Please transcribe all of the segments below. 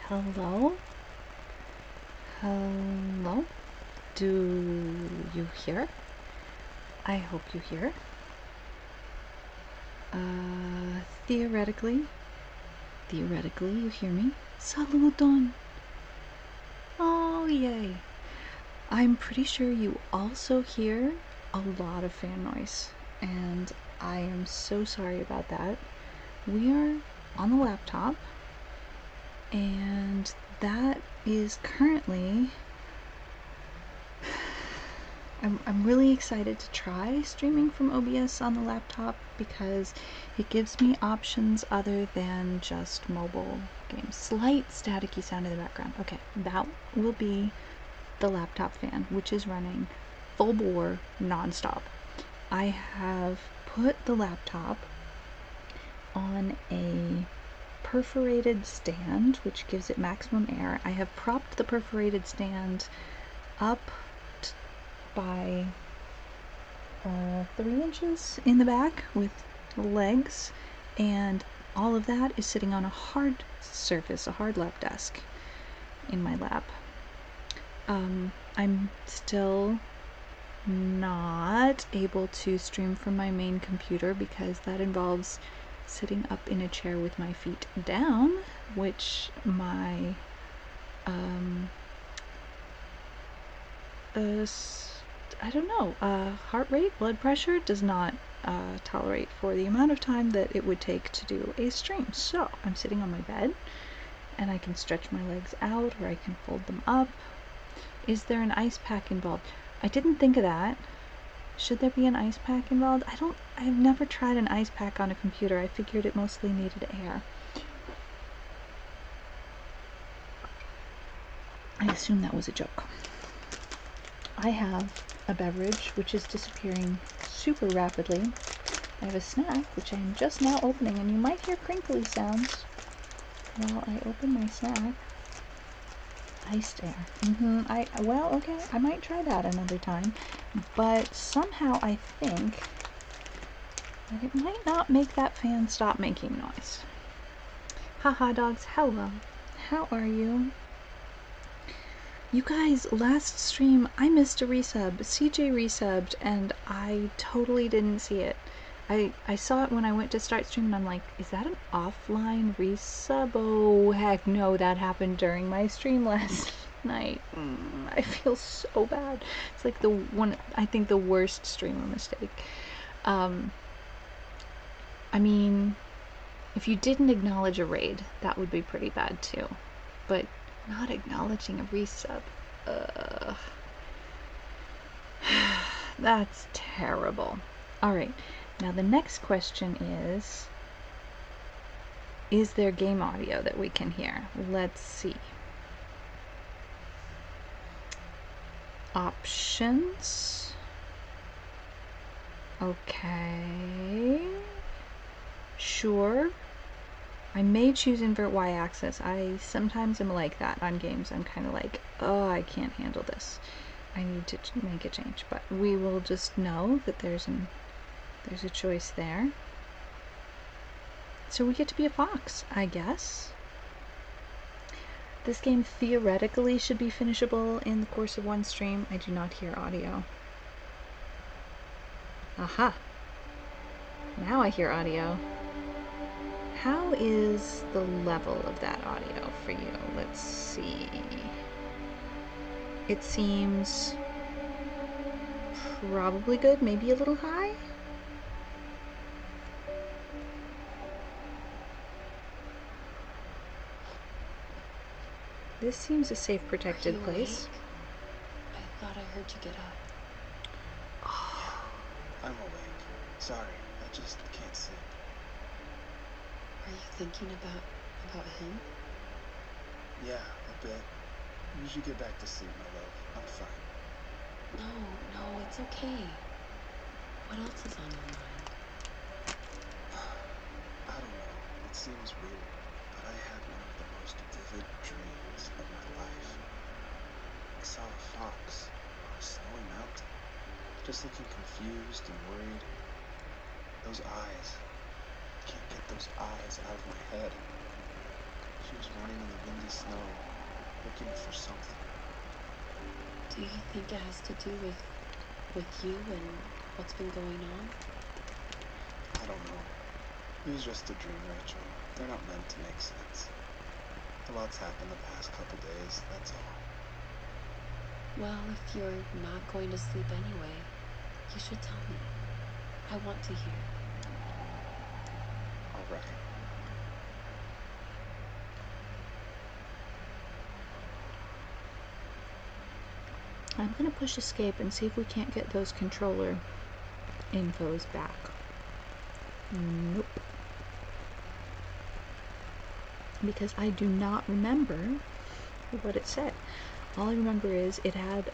Hello? Hello? Do you hear? I hope you hear. Theoretically you hear me. Saluton! Oh, yay! I'm pretty sure you also hear a lot of fan noise, and I am so sorry about that. We are on the laptop, and that is currently... I'm really excited to try streaming from OBS on the laptop because it gives me options other than just mobile games. Slight staticky sound in the background. Okay, that will be the laptop fan, which is running full bore non-stop. I have put the laptop on a perforated stand, which gives it maximum air. I have propped the perforated stand up by 3 inches in the back with legs, and all of that is sitting on a hard surface, a hard lap desk in my lap. I'm still not able to stream from my main computer because that involves sitting up in a chair with my feet down, which my I don't know, heart rate, blood pressure does not tolerate for the amount of time that it would take to do a stream. So I'm sitting on my bed and I can stretch my legs out or I can fold them up. Is there an ice pack involved? I didn't think of that. Should there be an ice pack involved? I've never tried an ice pack on a computer. I figured it mostly needed air. I assume that was a joke. I have a beverage which is disappearing super rapidly. I have a snack which I'm just now opening, and you might hear crinkly sounds while I open my snack. Iced air. Well, okay, I might try that another time, but somehow I think that it might not make that fan stop making noise. Haha dogs, hello. How are you? You guys, last stream I missed a resub. CJ resubbed and I totally didn't see it. I saw it when I went to start streaming. I'm like, is that an offline resub? Oh heck no, that happened during my stream last night. I feel so bad. It's like I think the worst streamer mistake. I mean, if you didn't acknowledge a raid, that would be pretty bad too. But not acknowledging a resub, that's terrible. Alright. Now the next question is there game audio that we can hear? Let's see. Options. Okay. Sure. I may choose invert y-axis. I sometimes am like that on games. I'm kind of like, oh, I can't handle this. I need to make a change. But we will just know that there's a choice there. So we get to be a fox, I guess. This game theoretically should be finishable in the course of one stream. I do not hear audio. Aha! Now I hear audio. How is the level of that audio for you? Let's see. It seems probably good, maybe a little high? This seems a safe, protected place. I thought I heard you get up. Oh. I'm awake. Sorry, I just can't sleep. Are you thinking about him? Yeah, a bit. You should get back to sleep, my love. I'm fine. No, it's okay. What else is on your mind? I don't know. It seems weird, but I had one of the most vivid dreams of my life. I saw a fox on a snowy mountain, just looking confused and worried. Those eyes. I can't get those eyes out of my head. She was running in the windy snow, looking for something. Do you think it has to do with you and what's been going on? I don't know. It was just a dream, Rachel. They're not meant to make sense. A lot's happened the past couple days, that's all. Well, if you're not going to sleep anyway, you should tell me. I want to hear. All right. I'm gonna push escape and see if we can't get those controller infos back. Nope. Because I do not remember what it said. All I remember is it had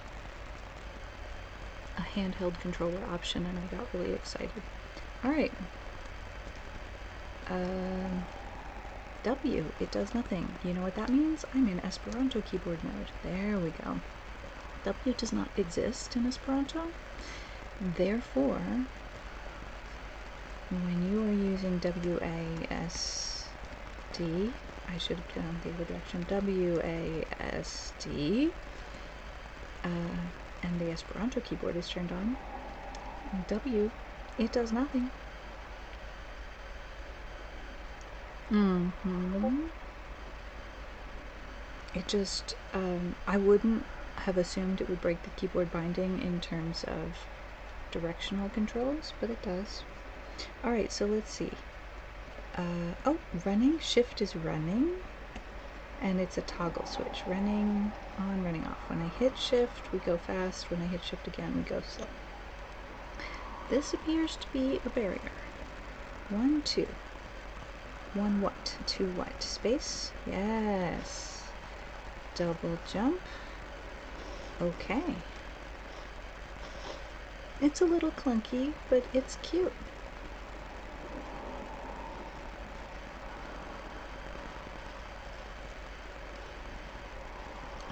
a handheld controller option and I got really excited. Alright. W. It does nothing. You know what that means? I'm in Esperanto keyboard mode. There we go. W does not exist in Esperanto. Therefore, when you are using WASD, D. I should have done the other direction. WASD. And the Esperanto keyboard is turned on. W, it does nothing. It just, I wouldn't have assumed it would break the keyboard binding in terms of directional controls, but it does. Alright, so let's see. Oh, running. Shift is running. And it's a toggle switch. Running on, running off. When I hit shift, we go fast. When I hit shift again, we go slow. This appears to be a barrier. 1, 2. 1 what? 2 what? Space? Yes. Double jump. Okay. It's a little clunky, but it's cute.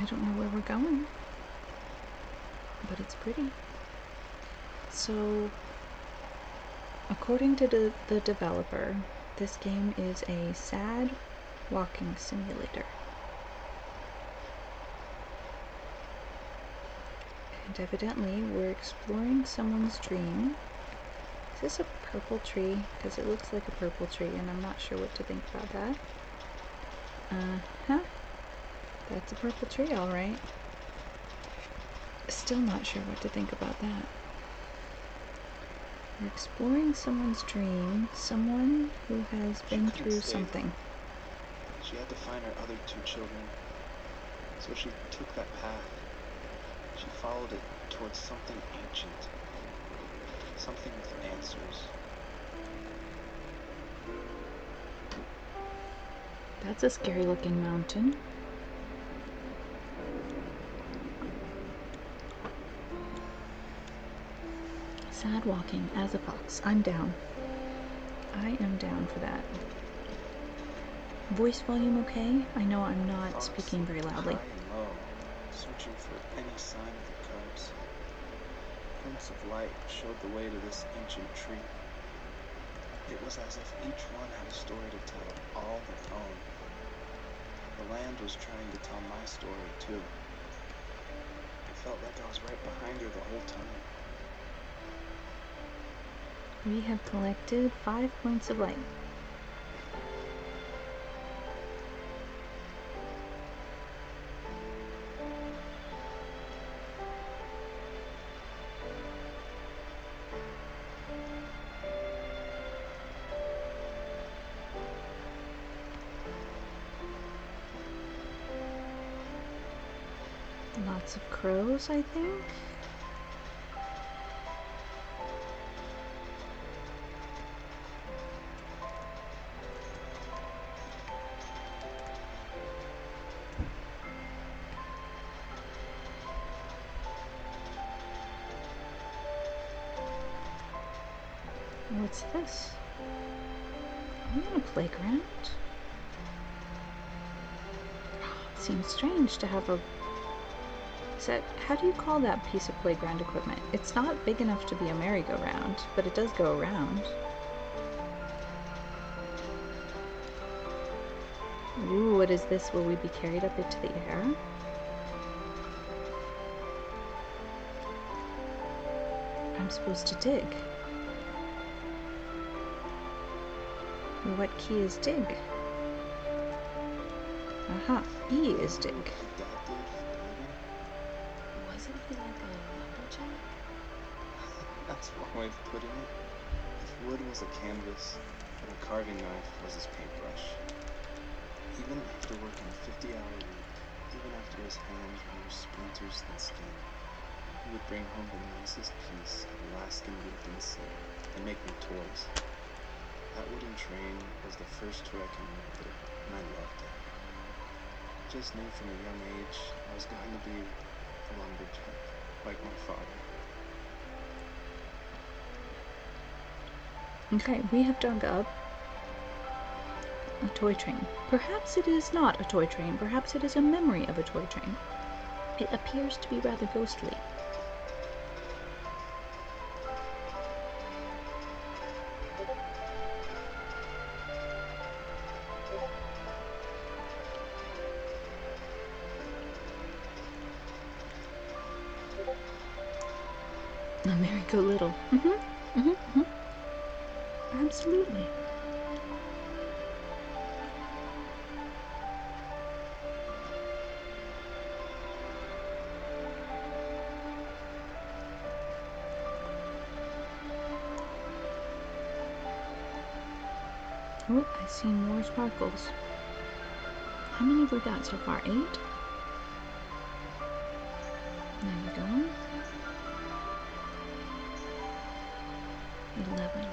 I don't know where we're going, but it's pretty. So, according to the developer, this game is a sad walking simulator. And evidently, we're exploring someone's dream. Is this a purple tree? Because it looks like a purple tree, and I'm not sure what to think about that. Uh-huh. That's a purple tree, alright. Still not sure what to think about that. We're exploring someone's dream, someone who has been through something. She had to find her other 2 children, so she took that path. She followed it towards something ancient, something with answers. That's a scary looking mountain. Sad walking as a fox. I'm down. I am down for that. Voice volume okay? I know I'm not speaking very loudly. High and low, searching for any sign of the cubs. Points of light showed the way to this ancient tree. It was as if each one had a story to tell, all their own. The land was trying to tell my story, too. It felt like I was right behind her the whole time. We have collected 5 points of light. Lots of crows, I think. What's this? Are we on a playground? It seems strange to have a... Is that... How do you call that piece of playground equipment? It's not big enough to be a merry-go-round, but it does go around. Ooh, what is this? Will we be carried up into the air? I'm supposed to dig. What key is dig? Aha, E is dig. Dad did for a living? Wasn't he like a lumberjack? That's one way of putting it. If wood was a canvas, and a carving knife was his paintbrush. Even after working a 50-hour week, even after his hands were more splinters than skin, he would bring home the nicest piece of Alaskan wood and seal and make me toys. That wooden train was the first toy I can remember, and I loved it. I just knew from a young age I was going to be a lumberjack, like my father. Okay, we have dug up a toy train. Perhaps it is not a toy train. Perhaps it is a memory of a toy train. It appears to be rather ghostly. Amerigo Little. Absolutely. Oh, I see more sparkles. How many have we got so far? 8? There we go. 11.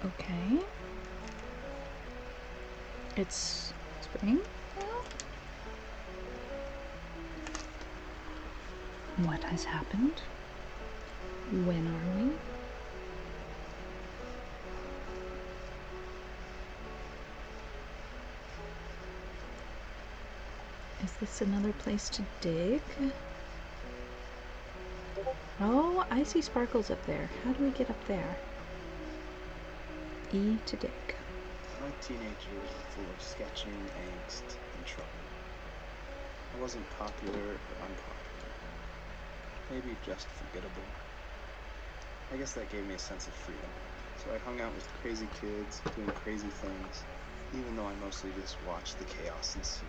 Okay. It's spring now? What has happened? When are we? Is this another place to dig? Oh, I see sparkles up there. How do we get up there? E to dig. My teenage years were full of sketching, angst, and trouble. I wasn't popular or unpopular. Maybe just forgettable. I guess that gave me a sense of freedom. So I hung out with crazy kids, doing crazy things, even though I mostly just watched the chaos ensue.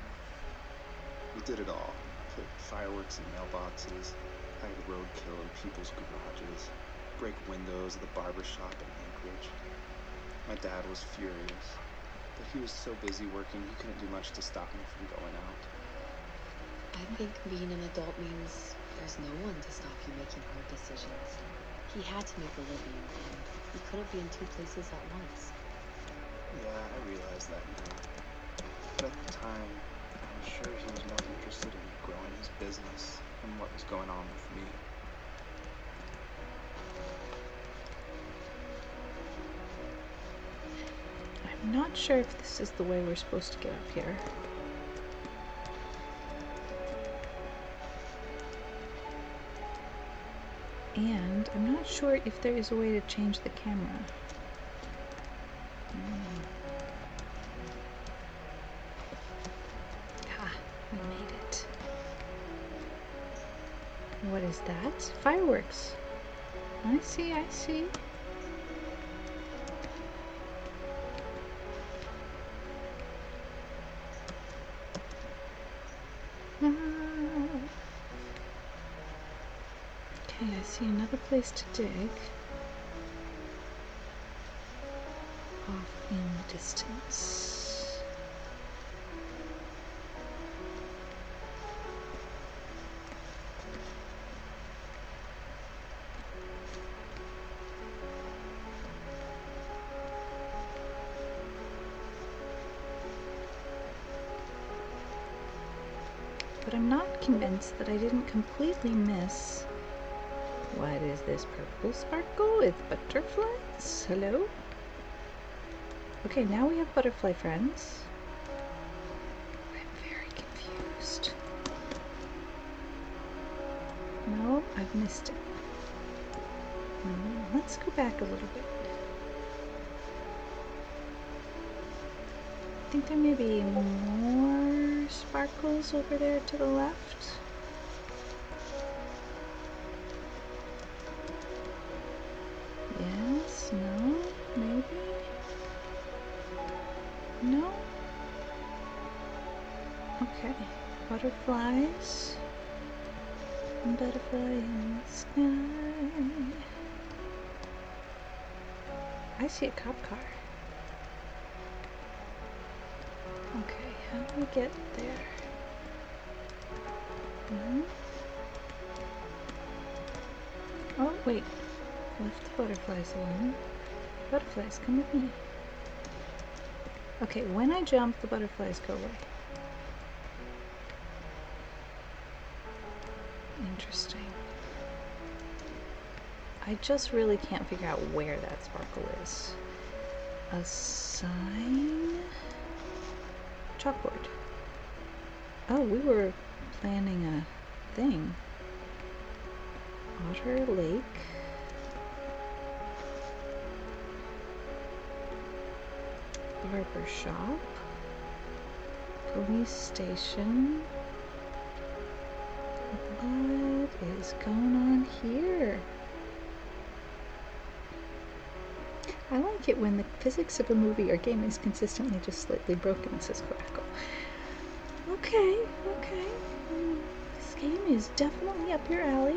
We did it all. Put fireworks in mailboxes, hide roadkill in people's garages, break windows at the barber shop in Anchorage. My dad was furious, but he was so busy working he couldn't do much to stop me from going out. I think being an adult means there's no one to stop you making hard decisions. He had to make a living, and he couldn't be in 2 places at once. Yeah, I realize that now. But at the time, I'm sure he was more interested in growing his business and what was going on with me. I'm not sure if this is the way we're supposed to get up here. And I'm not sure if there is a way to change the camera. Ha, we made it. What is that? Fireworks. I see, I see. Okay, I see another place to dig. Off in the distance. But I'm not convinced that I didn't completely miss. What is this purple sparkle? It's butterflies? Hello? Okay, now we have butterfly friends. I'm very confused. No, I've missed it. Let's go back a little bit. I think there may be more sparkles over there to the left. Yes, no, maybe? No? Okay, butterflies. Butterfly in the sky. I see a cop car. Okay, how do we get there? Oh, wait. Left the butterflies alone. Butterflies, come with me. Okay, when I jump, the butterflies go away. Interesting. I just really can't figure out where that sparkle is. A sign? Chalkboard. Oh, we were planning a thing. Otter Lake. barber shop, police station. What is going on here? I like it when the physics of a movie or game is consistently just slightly broken, says Quackle. Okay, okay. This game is definitely up your alley.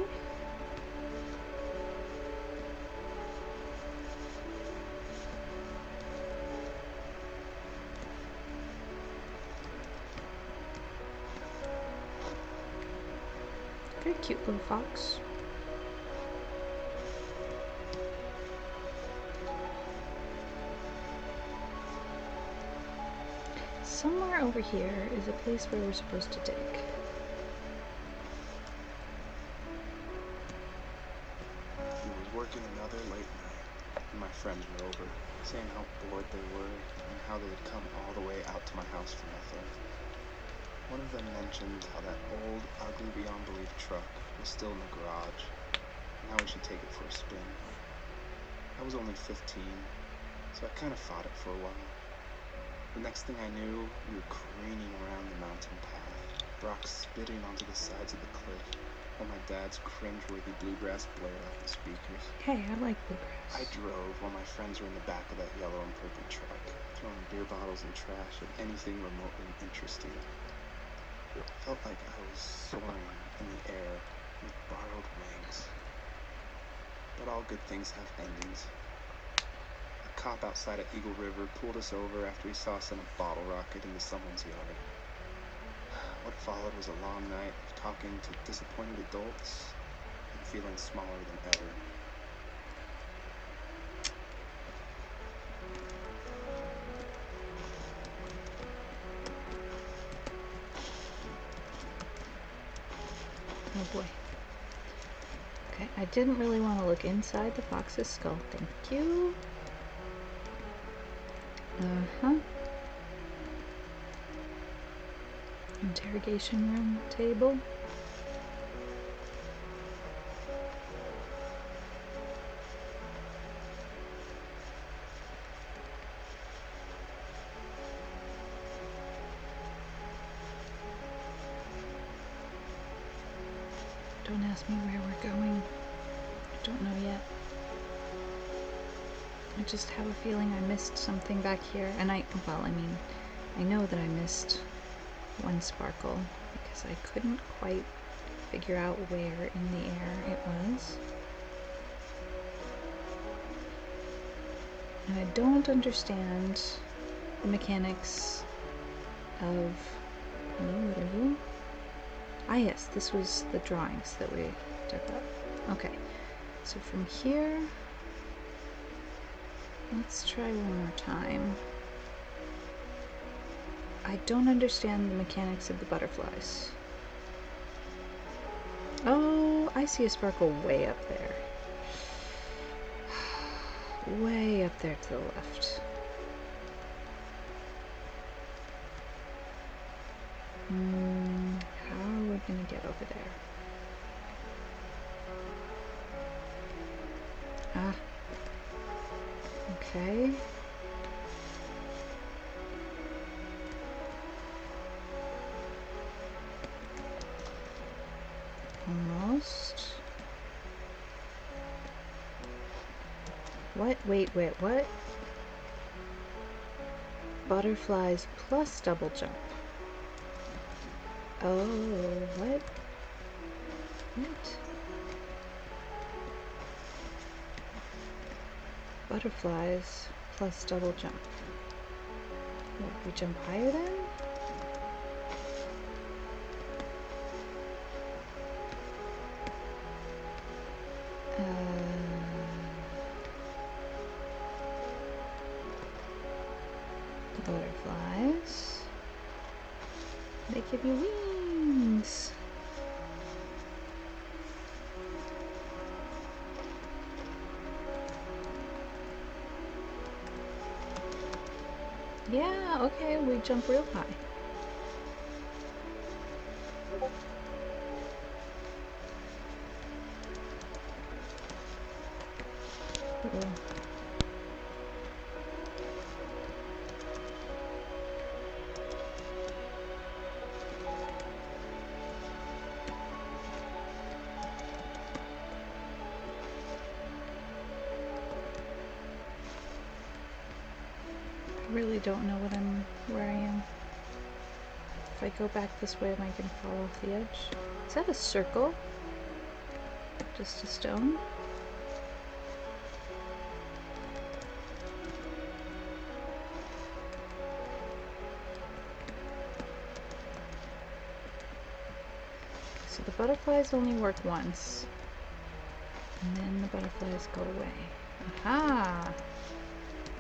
Very cute little fox. Somewhere over here is a place where we're supposed to dig. It was working another late night, and my friends were over, saying how bored they were and how they had come all the way out to my house for nothing. One of them mentioned how that old, ugly beyond belief truck was still in the garage, and how we should take it for a spin. I was only 15, so I kind of fought it for a while. The next thing I knew, we were careening around the mountain path, rocks spitting onto the sides of the cliff, while my dad's cringe-worthy bluegrass blared out the speakers. Hey, I like bluegrass. I drove while my friends were in the back of that yellow and purple truck, throwing beer bottles and trash at anything remotely interesting. It felt like I was soaring in the air with borrowed wings. But all good things have endings. A cop outside at Eagle River pulled us over after he saw us send a bottle rocket into someone's yard. What followed was a long night of talking to disappointed adults and feeling smaller than ever. Oh boy. Okay, I didn't really want to look inside the fox's skull. Thank you. Uh-huh. Interrogation room table. Don't ask me where we're going. I don't know yet. I just have a feeling I missed something back here. And I know that I missed one sparkle because I couldn't quite figure out where in the air it was. And I don't understand the mechanics of... Hello, what are you? Ah yes, this was the drawings that we took up. Okay, so from here, let's try one more time. I don't understand the mechanics of the butterflies. Oh, I see a sparkle way up there. Way up there to the left. How are we gonna get over there? Ah. Okay. Almost. What? Wait, what? Butterflies plus double jump. Oh, what? What? Butterflies plus double jump. What, we jump higher then? Butterflies. They give you wings. Yeah, okay, we jump real high. really don't know where I am. If I go back this way, am I going to fall off the edge? Is that a circle? Just a stone? So the butterflies only work once. And then the butterflies go away. Aha!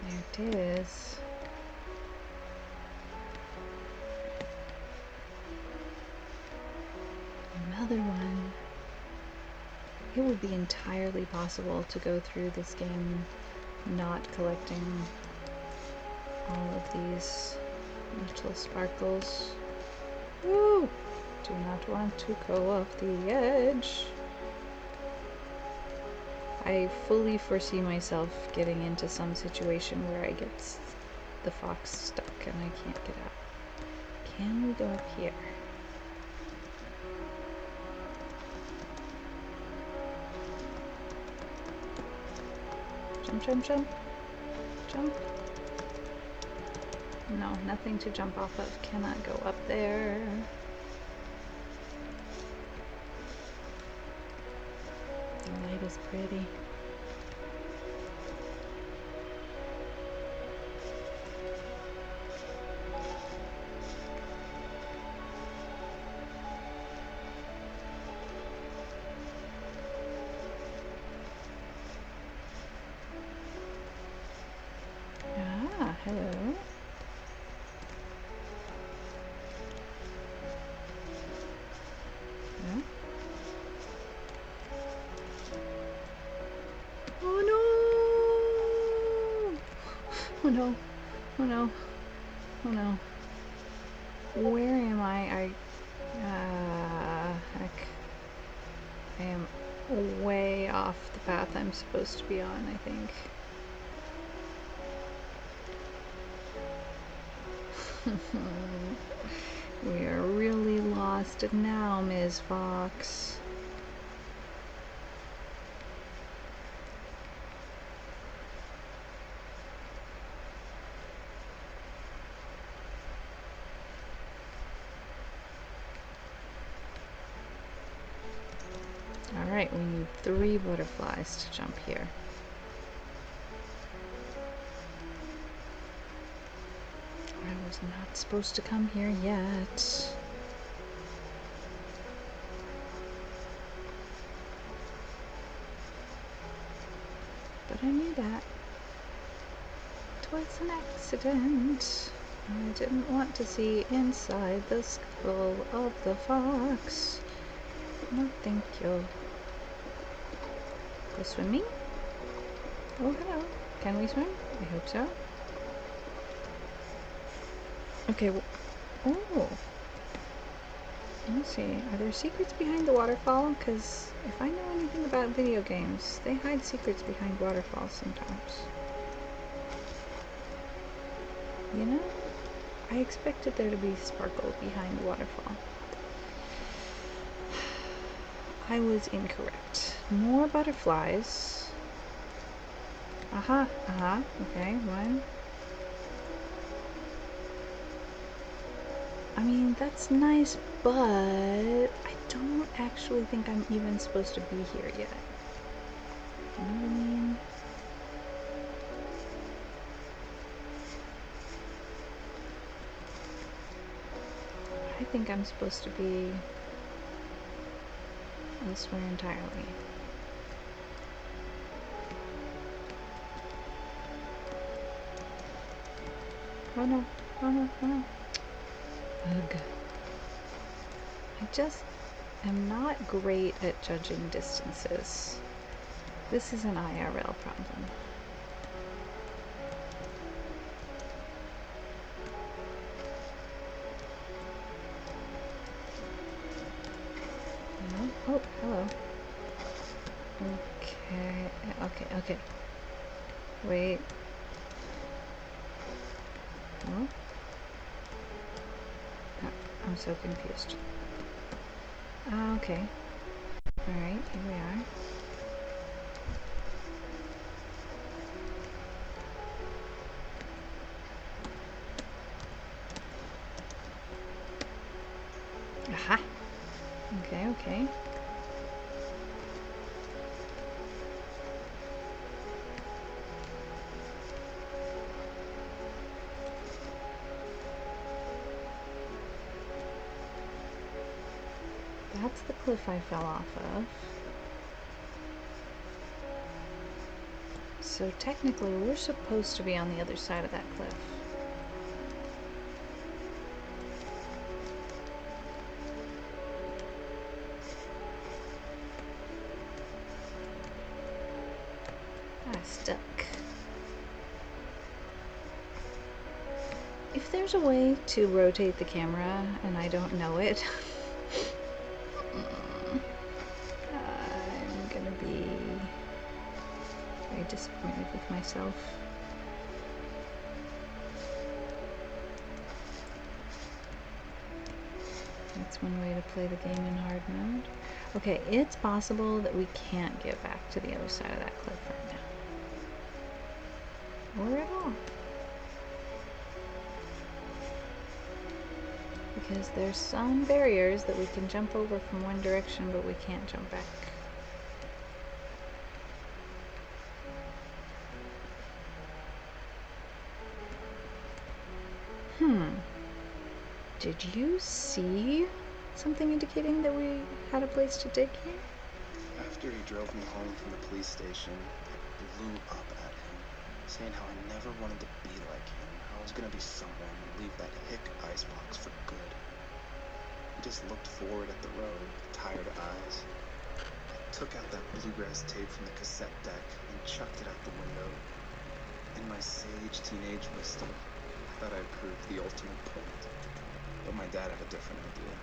There it is. Another one. It would be entirely possible to go through this game not collecting all of these little sparkles. Woo! Do not want to go off the edge. I fully foresee myself getting into some situation where I get the fox stuck and I can't get out. Can we go up here? Jump, jump, jump. Jump. No, nothing to jump off of. Cannot go up there. The light is pretty. Ah, hello. Yeah. Oh no! Oh no! Oh no! Oh no! Where am I? Heck. I am way off the path I'm supposed to be on, I think. We are really lost now, Ms. Fox. Alright, we need 3 butterflies to jump here. I was not supposed to come here yet. But I knew that. It was an accident. I didn't want to see inside the skull of the fox. No, thank you. Go swimming? Oh, hello. Can we swim? I hope so. Okay, oh. Let me see. Are there secrets behind the waterfall? Because if I know anything about video games, they hide secrets behind waterfalls sometimes. You know? I expected there to be sparkle behind the waterfall. I was incorrect. More butterflies. Aha, aha. Okay, one. I mean, that's nice, but I don't actually think I'm even supposed to be here yet. You know what I mean? I think I'm supposed to be elsewhere entirely. Oh no, oh no, oh no. Ugh. I just am not great at judging distances. This is an IRL problem. No? Oh, hello. Okay, okay, okay. Wait. Oh? I'm so confused. Okay. Alright, here we are. Okay. That's the cliff I fell off of. So technically we're supposed to be on the other side of that cliff. Stuck. If there's a way to rotate the camera and I don't know it, I'm gonna be very disappointed with myself. That's one way to play the game in hard mode. Okay, it's possible that we can't get back to the other side of that cliff right now. Or at all. Because there's some barriers that we can jump over from one direction, but we can't jump back. Did you see something indicating that we had a place to dig here? After he drove me home from the police station, I blew up at him, saying how I never wanted to be like him, how I was gonna be someone and leave that hick icebox for good. He just looked forward at the road with tired eyes. I took out that bluegrass tape from the cassette deck and chucked it out the window. In my sage teenage wisdom, I thought I'd proved the ultimate point. But my dad had a different idea.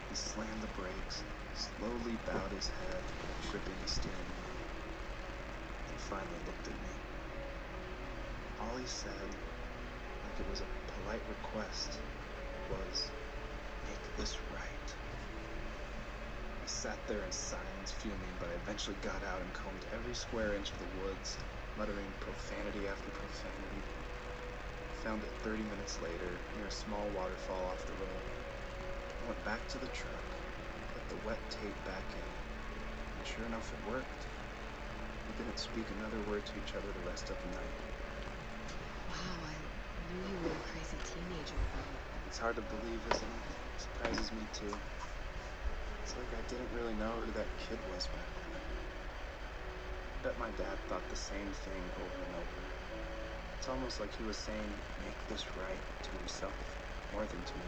He slammed the brakes, slowly bowed his head, gripping the steering wheel, and finally looked at me. All he said, like it was a polite request, was, "Make this right." I sat there in silence, fuming, but I eventually got out and combed every square inch of the woods, muttering profanity after profanity. Found it 30 minutes later, near a small waterfall off the road. I went back to the truck, put the wet tape back in, and sure enough it worked. We didn't speak another word to each other the rest of the night. Wow, I knew you were a crazy teenager, but... It's hard to believe, isn't it? It surprises me too. It's like I didn't really know who that kid was back then. I bet my dad thought the same thing over and over. It's almost like he was saying, "Make this right," to himself, more than to me.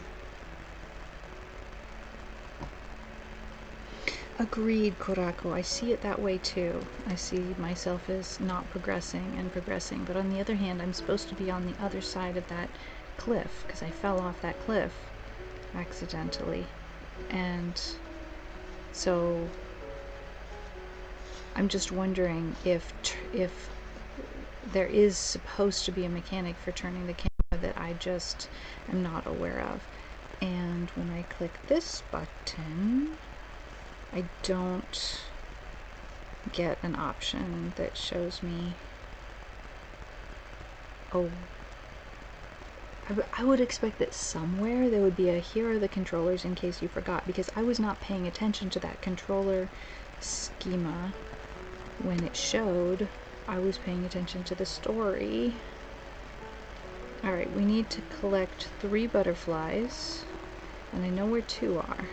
Agreed, Korako. I see it that way too. I see myself as not progressing and progressing, but on the other hand, I'm supposed to be on the other side of that cliff, because I fell off that cliff accidentally. And so I'm just wondering if there is supposed to be a mechanic for turning the camera that I just am not aware of. And when I click this button, I don't get an option that shows me... Oh, I would expect that somewhere there would be a "here are the controllers in case you forgot," because I was not paying attention to that controller schema when it showed. I was paying attention to the story. Alright, we need to collect 3 butterflies, and I know where 2 are.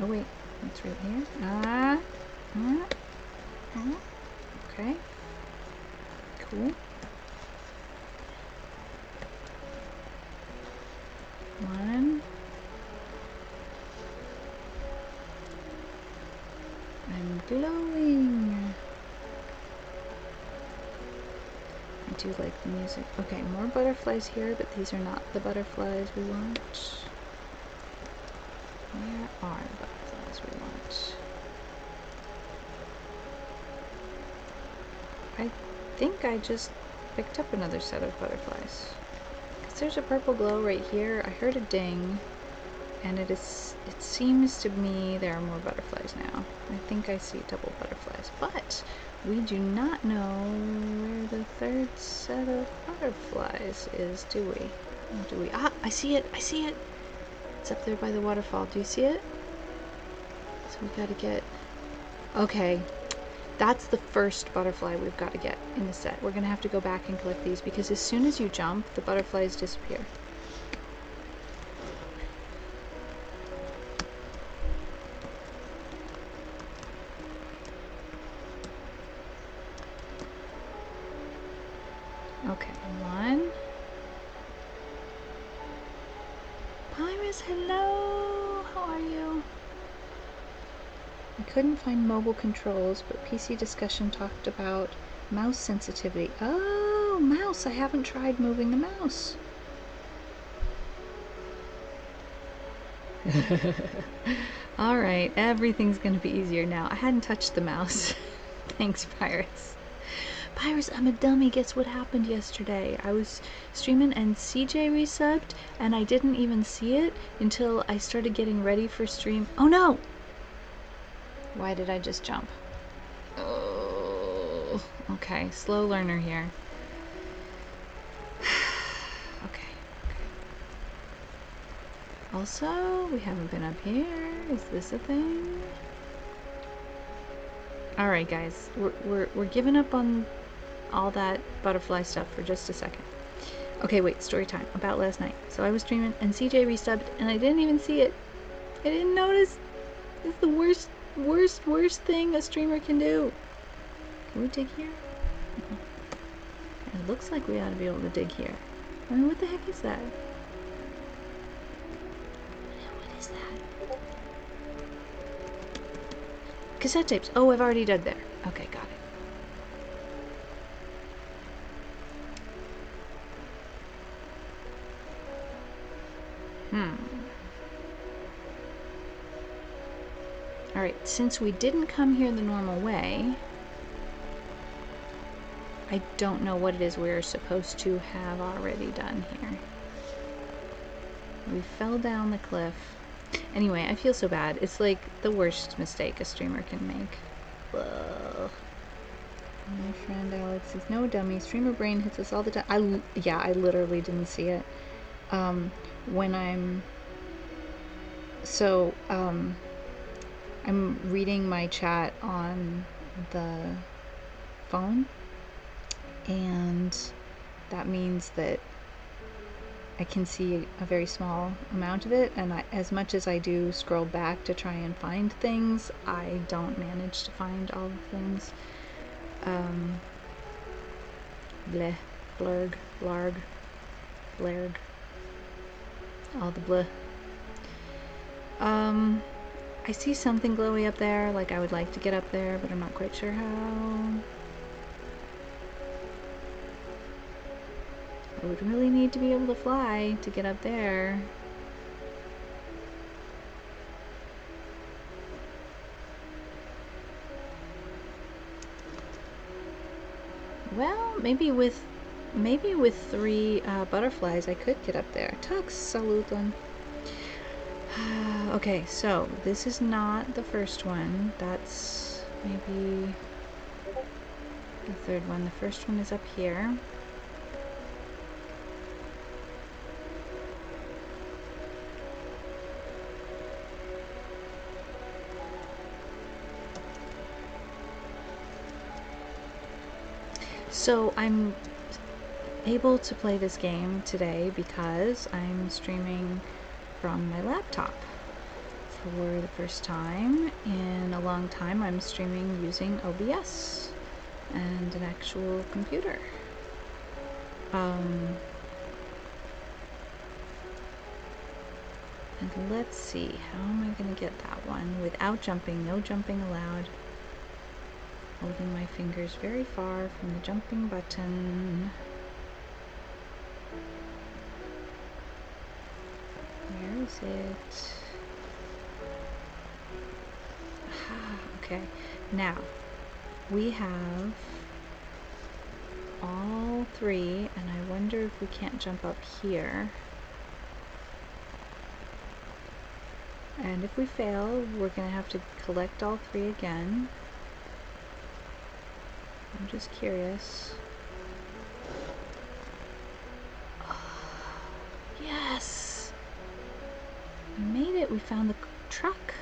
Oh wait, it's right here. Okay. Cool. 1. I'm glowing. I do like the music. Okay, more butterflies here, but these are not the butterflies we want. Where are the butterflies we want? I think I just picked up another set of butterflies. Because there's a purple glow right here. I heard a ding, and it seems to me there are more butterflies now. I think I see double butterflies, but we do not know where the 3rd set of butterflies is, do we? Ah, I see it! I see it! It's up there by the waterfall. Do you see it? So we gotta get... Okay, that's the first butterfly we've got to get in the set. We're gonna have to go back and collect these because as soon as you jump, the butterflies disappear. Okay, one. Pyrus, hello! How are you? I couldn't find mobile controls, but PC discussion talked about mouse sensitivity. Oh, mouse! I haven't tried moving the mouse. Alright, everything's gonna be easier now. I hadn't touched the mouse. Thanks, Pyrus. Pyrus, I'm a dummy. Guess what happened yesterday? I was streaming and CJ resubbed, and I didn't even see it until I started getting ready for stream. Oh no! Why did I just jump? Oh, okay. Slow learner here. Okay. Also, we haven't been up here. Is this a thing? Alright, guys. We're giving up on all that butterfly stuff for just a second. Okay, wait. Story time. About last night. So I was streaming, and CJ resubbed, and I didn't even see it. I didn't notice. It's the worst thing a streamer can do. Can we dig here? It looks like we ought to be able to dig here. I mean, what the heck is that? What is that? Cassette tapes. Oh, I've already dug there. Okay, got it. Alright, since we didn't come here the normal way, I don't know what it is we're supposed to have already done here. We fell down the cliff. Anyway, I feel so bad. It's like the worst mistake a streamer can make. Ugh. My friend Alex is no dummy. Streamer brain hits us all the time. I literally didn't see it. When I'm... So, I'm reading my chat on the phone, and that means that I can see a very small amount of it, and as much as I do scroll back to try and find things, I don't manage to find all the things. Bleh, blurg, larg, blarg, all the bleh. I see something glowy up there, like I would like to get up there, but I'm not quite sure how. I would really need to be able to fly to get up there. Well, maybe with 3 butterflies I could get up there. Tux, saluton. Okay, so this is not the first one. That's maybe the third one. The first one is up here. So I'm able to play this game today because I'm streaming from my laptop. For the first time in a long time, I'm streaming using OBS and an actual computer. And let's see, how am I going to get that one without jumping? No jumping allowed. Holding my fingers very far from the jumping button. Where is it? Aha, okay. Now, we have all 3, and I wonder if we can't jump up here. And if we fail, we're going to have to collect all 3 again. I'm just curious. Yes! We made it! We found the truck!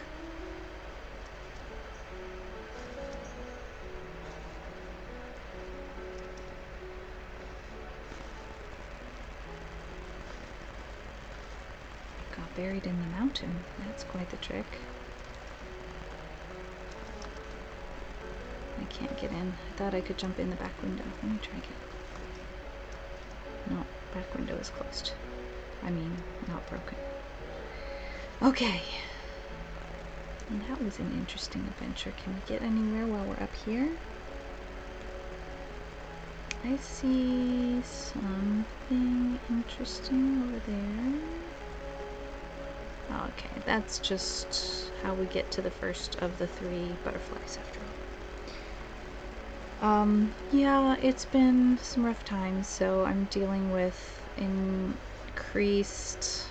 buried in the mountain. That's quite the trick. I can't get in. I thought I could jump in the back window. Let me try again. No, back window is closed. I mean, not broken. Okay. And that was an interesting adventure. Can we get anywhere while we're up here? I see something interesting over there. Okay, that's just how we get to the first of the 3 butterflies after all. Yeah, it's been some rough times, so I'm dealing with increased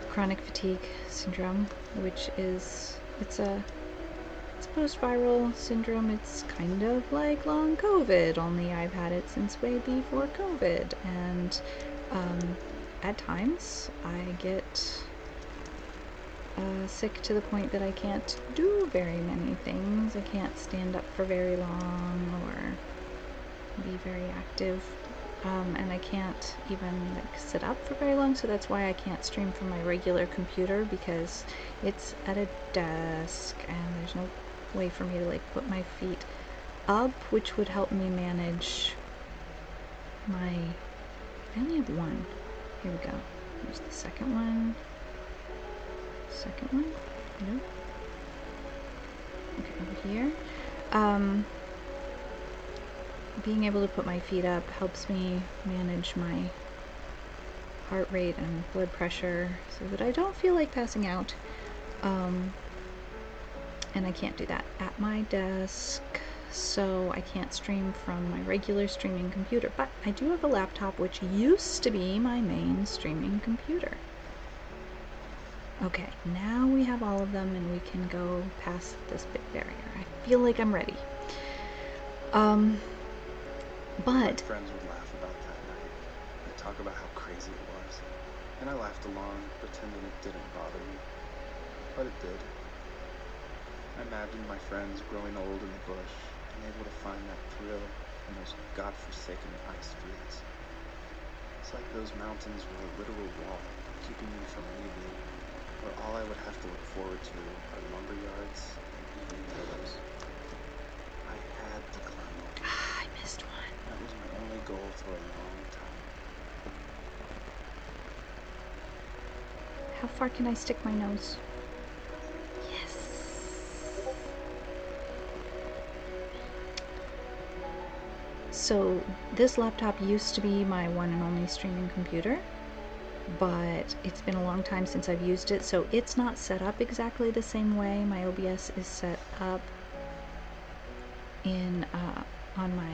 chronic fatigue syndrome, which is, it's post-viral syndrome. It's kind of like long COVID, only I've had it since way before COVID, and at times I get sick to the point that I can't do very many things. I can't stand up for very long or be very active, and I can't even like sit up for very long, so that's why I can't stream from my regular computer, because it's at a desk and there's no way for me to like put my feet up, which would help me manage my, I only have one. Here we go. Here's the second one. Second one? Nope. Okay, over here. Being able to put my feet up helps me manage my heart rate and blood pressure so that I don't feel like passing out. And I can't do that at my desk, so I can't stream from my regular streaming computer. But I do have a laptop, which used to be my main streaming computer. Okay, now we have all of them and we can go past this big barrier. I feel like I'm ready. My But friends would laugh about that night. They'd talk about how crazy it was. And I laughed along, pretending it didn't bother me. But it did. I imagined my friends growing old in the bush, unable to find that thrill in those godforsaken ice fields. It's like those mountains were a literal wall, keeping me from leaving, where all I would have to look forward to are lumber yards and evening pillows. I had to climb up. I missed one. That was my only goal for a long time. How far can I stick my nose? Yes. So this laptop used to be my one and only streaming computer, but it's been a long time since I've used it, so it's not set up exactly the same way. My OBS is set up in on my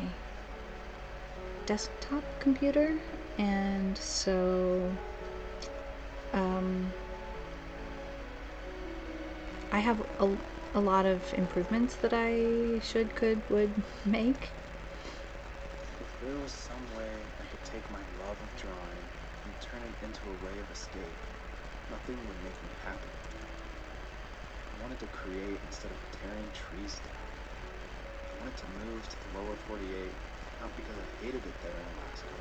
desktop computer, and so I have a lot of improvements that I would make. If there was some way I could take my love of drawing and turn it into a way of escape, nothing would make me happy. I wanted to create instead of tearing trees down. I wanted to move to the lower 48, not because I hated it there in Alaska,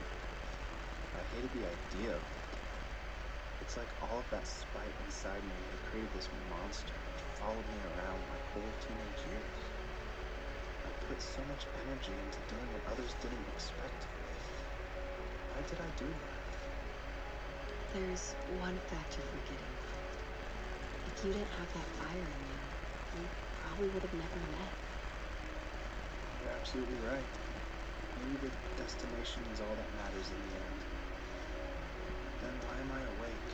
but I hated the idea of it. It's like all of that spite inside me had created this monster which followed me around my whole teenage years. I put so much energy into doing what others didn't expect. Why did I do that? There's one fact you're forgetting. If you didn't have that fire in you, we probably would have never met. You're absolutely right. Maybe the destination is all that matters in the end. Then why am I awake?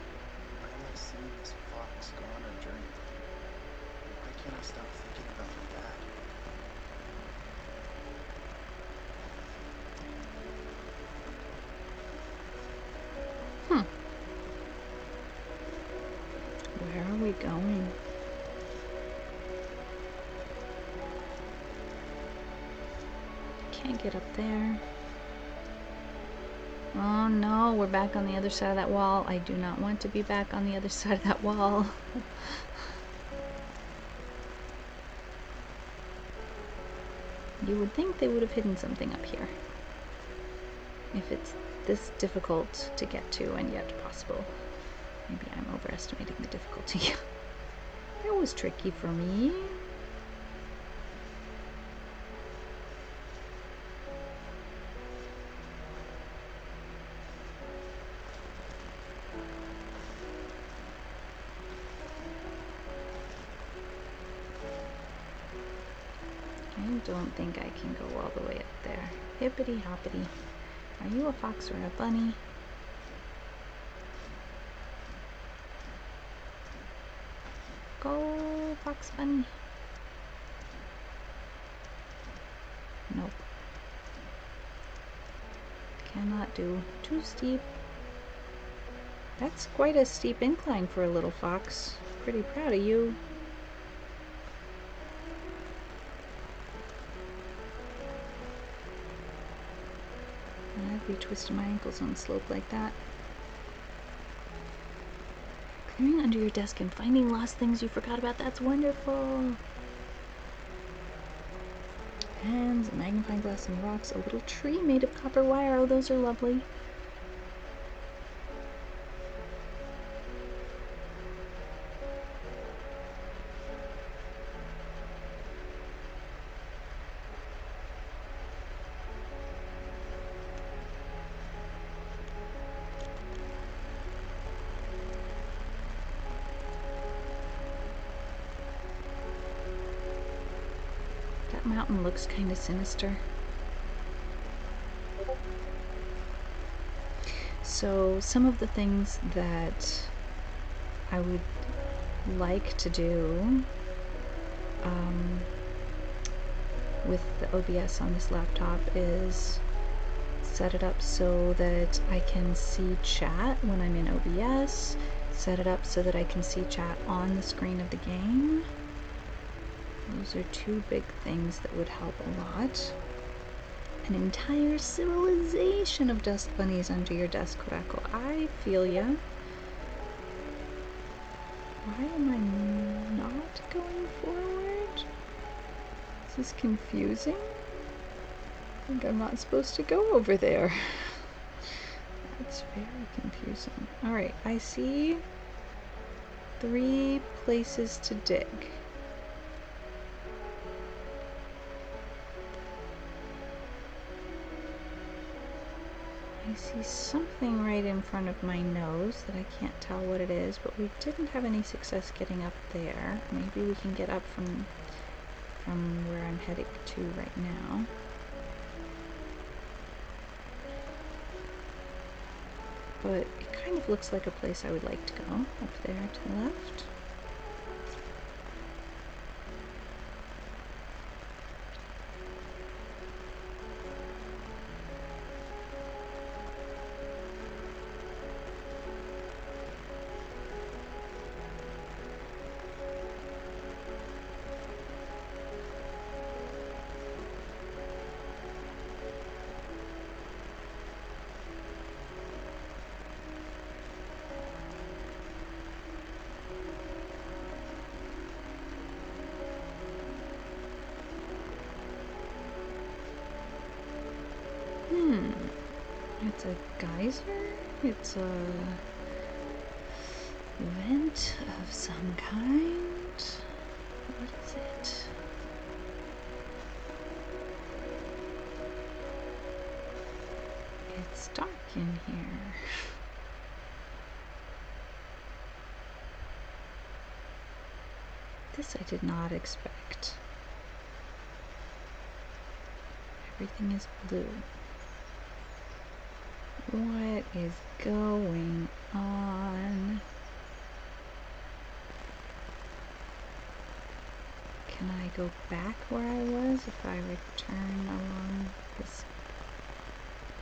Why am I seeing this fox go on a journey? Why can't I stop thinking about my dad? Where are we going? Can't get up there. Oh no, we're back on the other side of that wall. I do not want to be back on the other side of that wall. You would think they would have hidden something up here. If it's this difficult to get to and yet possible. Maybe I'm overestimating the difficulty. That was tricky for me. I don't think I can go all the way up there. Hippity hoppity. Are you a fox or a bunny? Go, fox bunny. Nope. Cannot do. Too steep. That's quite a steep incline for a little fox. Pretty proud of you. I'd be twisting my ankles on a slope like that. Clearing under your desk and finding lost things you forgot about, that's wonderful. Pens, a magnifying glass and rocks, a little tree made of copper wire. Oh, those are lovely. Mountain looks kind of sinister. So some of the things that I would like to do with the OBS on this laptop is set it up so that I can see chat when I'm in OBS, set it up so that I can see chat on the screen of the game. Those are two big things that would help a lot. An entire civilization of dust bunnies under your desk, Kurako. I feel ya. Why am I not going forward? This is confusing. I think I'm not supposed to go over there. That's very confusing. Alright, I see 3 places to dig. I see something right in front of my nose that I can't tell what it is, but we didn't have any success getting up there. Maybe we can get up from where I'm heading to right now. But it kind of looks like a place I would like to go, up there to the left. It's a geyser? It's a vent of some kind? What is it? It's dark in here. This I did not expect. Everything is blue. What is going on? Can I go back where I was if I return along this?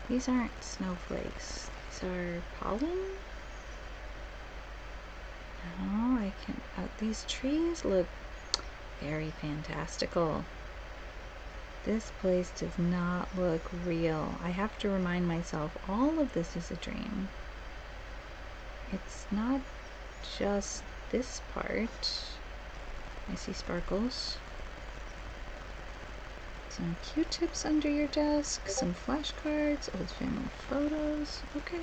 These aren't snowflakes. These are pollen? No, I can. These trees look very fantastical. This place does not look real. I have to remind myself all of this is a dream. It's not just this part. I see sparkles. It's Some Q-tips under your desk, some flashcards, old family photos. Okay.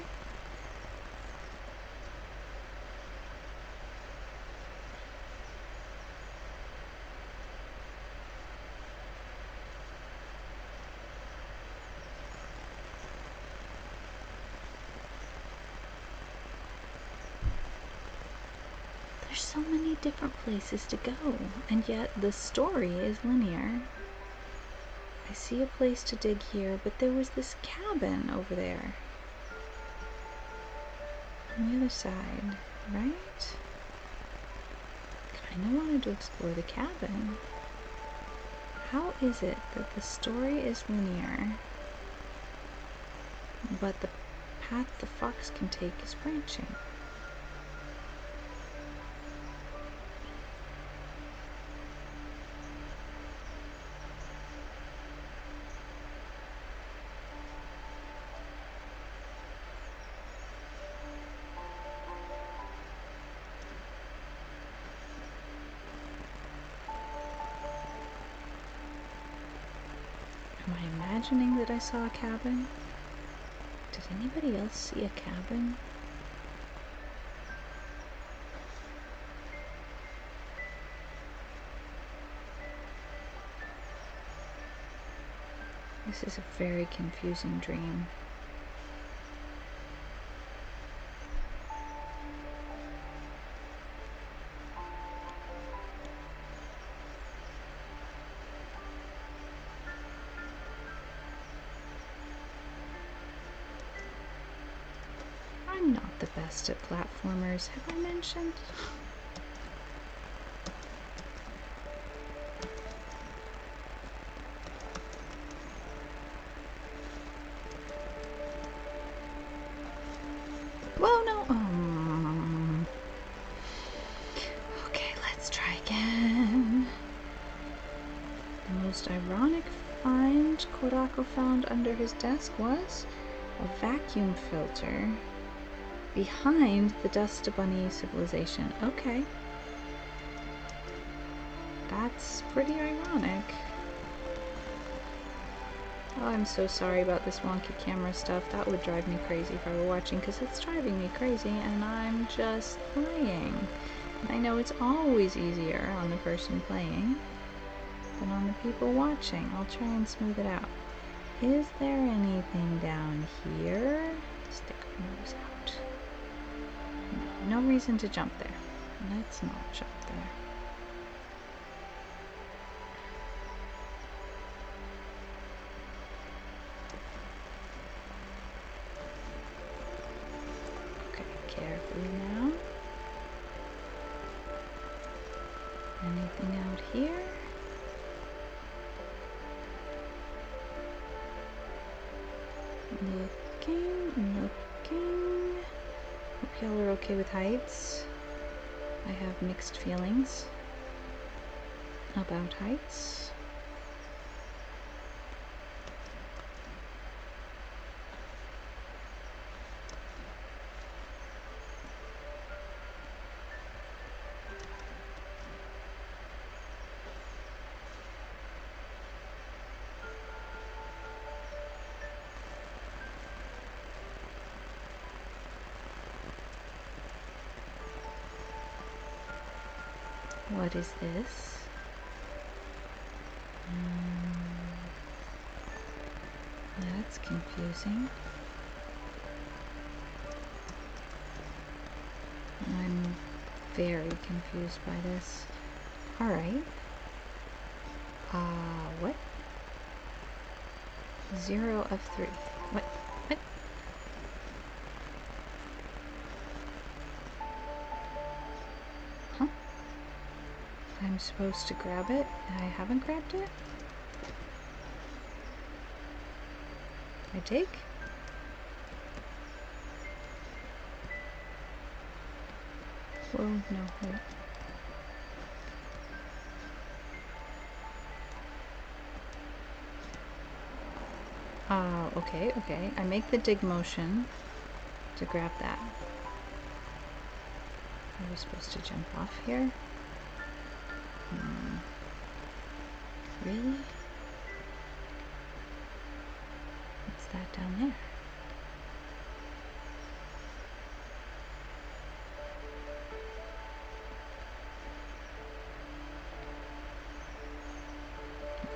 There's so many different places to go, and yet the story is linear. I see a place to dig here, but there was this cabin over there. On the other side, right? Kinda wanted to explore the cabin. How is it that the story is linear, but the path the fox can take is branching? Am I imagining that I saw a cabin? Did anybody else see a cabin? This is a very confusing dream. I'm not the best at platformers, have I mentioned? Whoa, no! Okay, let's try again. The most ironic find Kodako found under his desk was a vacuum filter behind the Dust Bunny civilization. Okay. That's pretty ironic. Oh, I'm so sorry about this wonky camera stuff. That would drive me crazy if I were watching, because it's driving me crazy and I'm just playing. And I know it's always easier on the person playing than on the people watching. I'll try and smooth it out. Is there anything down here? Stick our nose out. No reason to jump there. Let's not jump there. Okay, carefully now. Anything out here? Looking. Hope y'all are okay with heights. I have mixed feelings about heights. What is this? That's confusing. I'm very confused by this. Alright. What? 0 of 3. What? What? Huh? I'm supposed to grab it, and I haven't grabbed it? I take? Whoa, no, wait. Okay. I make the dig motion to grab that. Are we supposed to jump off here? Really? that down there?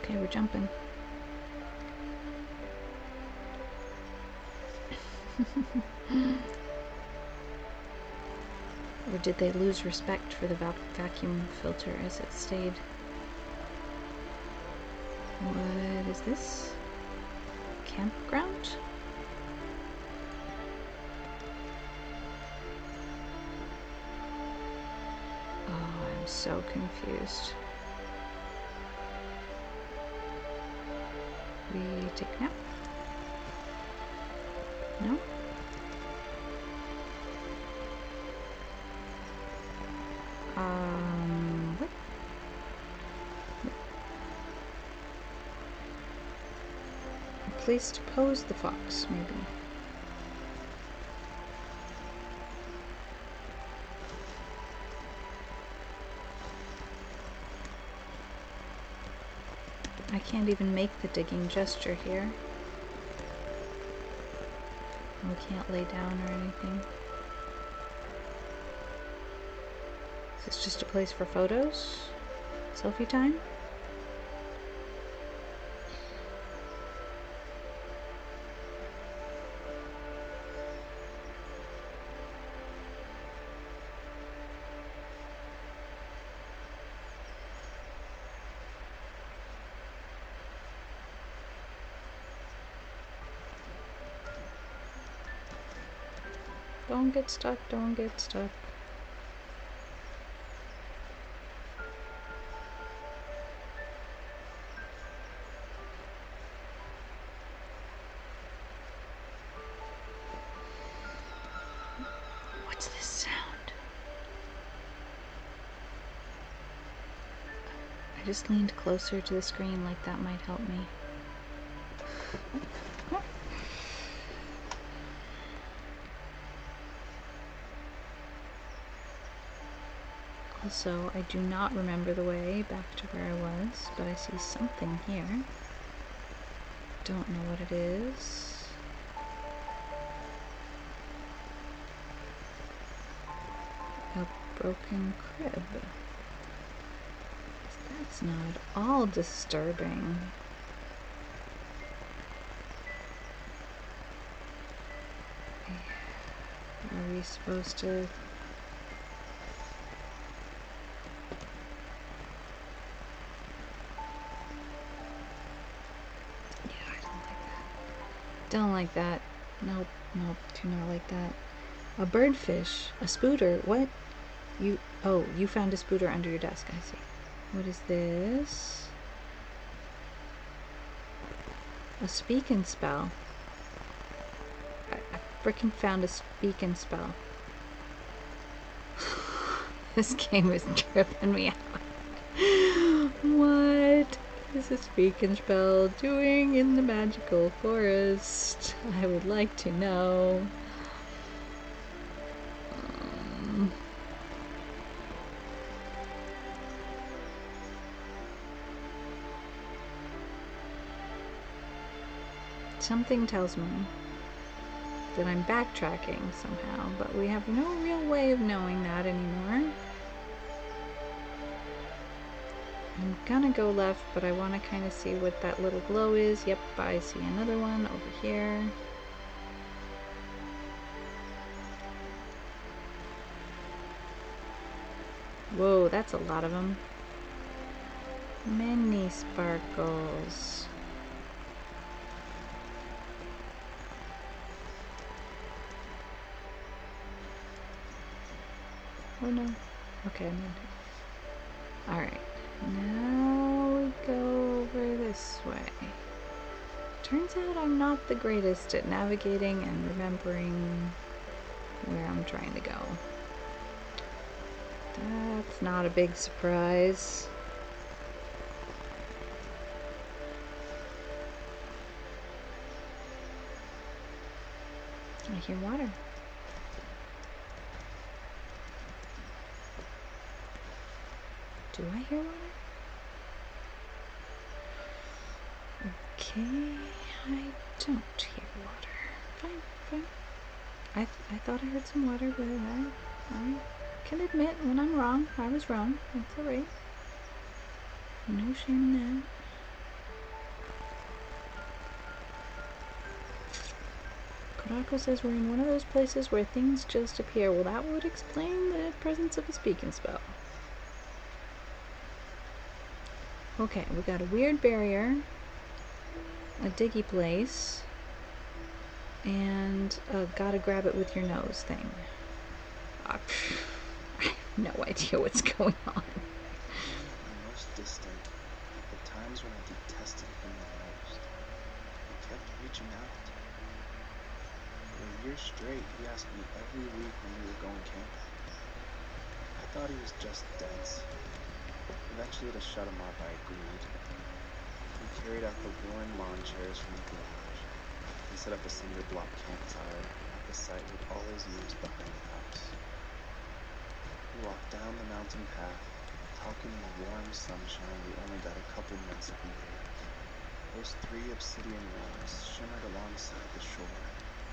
Okay, we're jumping. Or did they lose respect for the vacuum filter as it stayed? What is this? Campground? Oh, I'm so confused. We take a nap? No? What? A place to pose the fox, maybe. I can't even make the digging gesture here. We can't lay down or anything. Is this just a place for photos? Selfie time? Don't get stuck, don't get stuck. What's this sound? I just leaned closer to the screen like that might help me. Also, I do not remember the way back to where I was, but I see something here. Don't know what it is. A broken crib. That's not at all disturbing. Are we supposed to... Don't like that. Nope, nope, do not like that. A birdfish, a spooter, what? Oh, you found a spooter under your desk, I see. What is this? A speak and spell. I frickin' found a speak and spell. This game is tripping me out. What is a speak and spell doing in the magical forest? I would like to know. Something tells me that I'm backtracking somehow, but we have no real way of knowing that anymore. I'm gonna go left, but I want to kind of see what that little glow is. Yep, I see another one over here. Whoa, that's a lot of them. Many sparkles. Oh no. Okay, I'm in. Alright. Now we go over this way. Turns out I'm not the greatest at navigating and remembering where I'm trying to go. That's not a big surprise. I hear water. Do I hear water? Okay. I don't hear water. Fine, fine. I thought I heard some water, but I can admit when I'm wrong. I was wrong. That's alright. No shame in that. Kodako says we're in one of those places where things just appear. Well, that would explain the presence of a speaking spell. Okay, we got a weird barrier, a diggy place, and a gotta grab it with your nose thing. I have no idea what's going on. Even at my most distant, at the times when I detested him the most, he kept reaching out. For a year straight, he asked me every week when we were going camping. I thought he was just dense. Eventually, to shut him up, I agreed. We carried out the worn lawn chairs from the garage and set up a cinder block campfire at the site we'd always used behind the house. We walked down the mountain path, talking in the warm sunshine we only got a couple months of the year. Those 3 obsidian walls shimmered alongside the shore,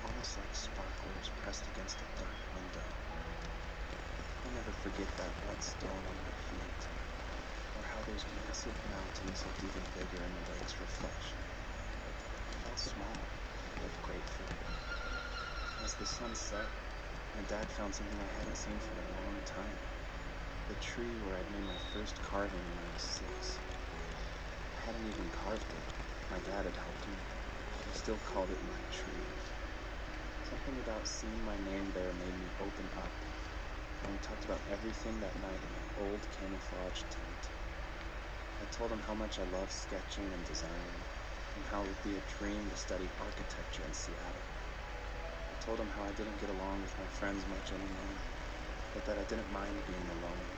almost like sparklers pressed against a dark window. I'll never forget that wet stone on my feet, or how those massive mountains looked even bigger in the lake's reflection. I felt small, yet grateful. As the sun set, my dad found something I hadn't seen for a long time. The tree where I'd made my first carving when I was 6. I hadn't even carved it. My dad had helped me. He still called it my tree. Something about seeing my name there made me open up, and we talked about everything that night in my old camouflage tent. I told him how much I love sketching and designing, and how it would be a dream to study architecture in Seattle. I told him how I didn't get along with my friends much anymore, but that I didn't mind being alone.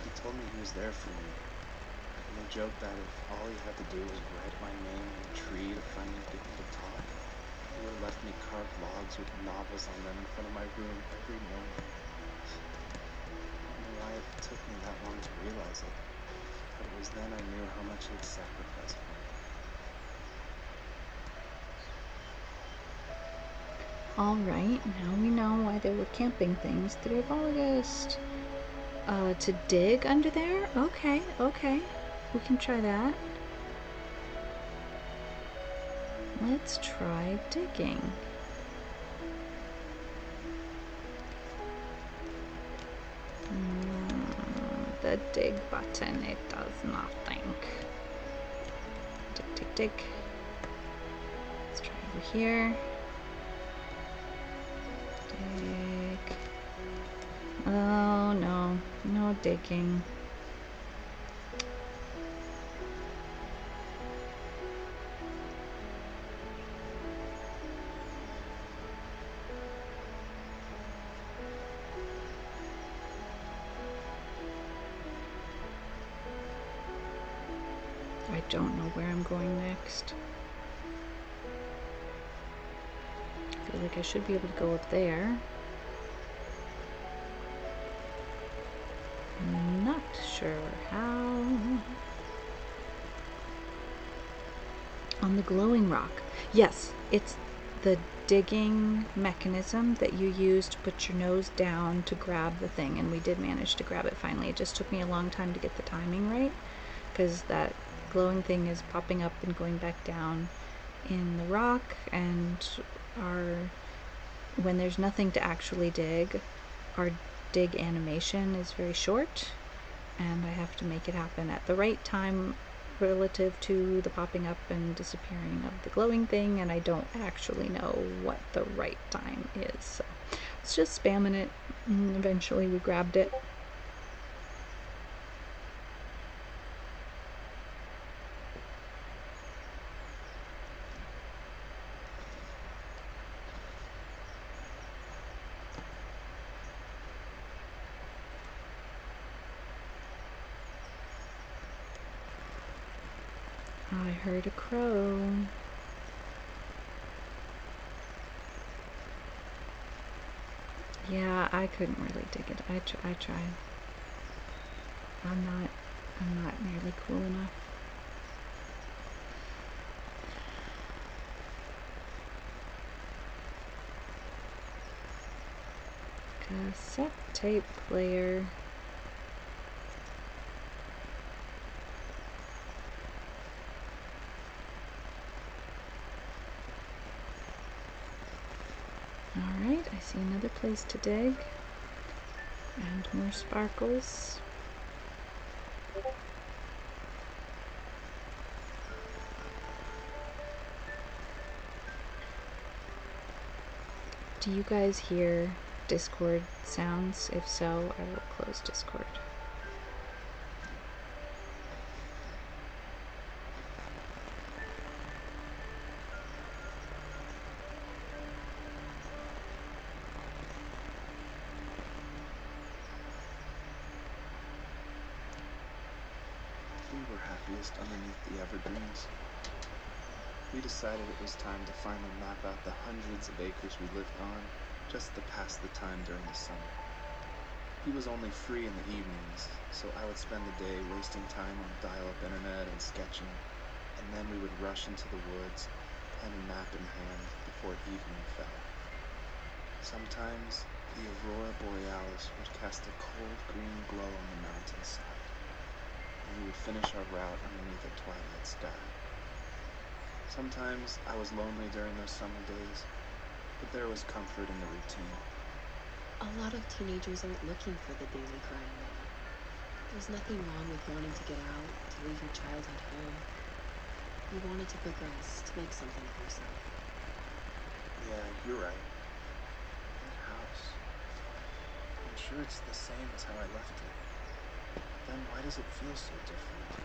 He told me he was there for me, and we joked that if all he had to do was write my name on a tree to finally get me to talk, he would have left me carved logs with novels on them in front of my room every morning. I don't know why it took me that long to realize it, but it was then I knew how much he'd sacrificed for me. Alright, now we know why there were camping things through August. To dig under there? Okay, okay. We can try that. Let's try digging. The dig button, it does nothing. Dig, dig, dig. Let's try over here. Dig. Oh no, no digging. I don't know where I'm going next. I feel like I should be able to go up there. Not sure how. On the glowing rock. Yes, it's the digging mechanism that you use to put your nose down to grab the thing, and we did manage to grab it finally. It just took me a long time to get the timing right, because that glowing thing is popping up and going back down in the rock, and when there's nothing to actually dig, our dig animation is very short, and I have to make it happen at the right time relative to the popping up and disappearing of the glowing thing, and I don't actually know what the right time is. So it's just spamming it, and eventually we grabbed it. I heard a crow. Yeah, I couldn't really dig it. I tried. I'm not nearly cool enough. Cassette tape player. Alright, I see another place to dig. And more sparkles. Do you guys hear Discord sounds? If so, I will close Discord. We were happiest underneath the evergreens. We decided it was time to finally map out the hundreds of acres we lived on, just to pass the time during the summer. He was only free in the evenings, so I would spend the day wasting time on dial-up internet and sketching, and then we would rush into the woods, pen and map in hand, before evening fell. Sometimes the aurora borealis would cast a cold green glow on the mountainside, and we would finish our route underneath a twilight sky. Sometimes I was lonely during those summer days, but there was comfort in the routine. A lot of teenagers aren't looking for the daily grind now. There's nothing wrong with wanting to get out, to leave your childhood home. You wanted to progress, to make something of yourself. Yeah, you're right. That house. I'm sure it's the same as how I left it. Then why does it feel so different?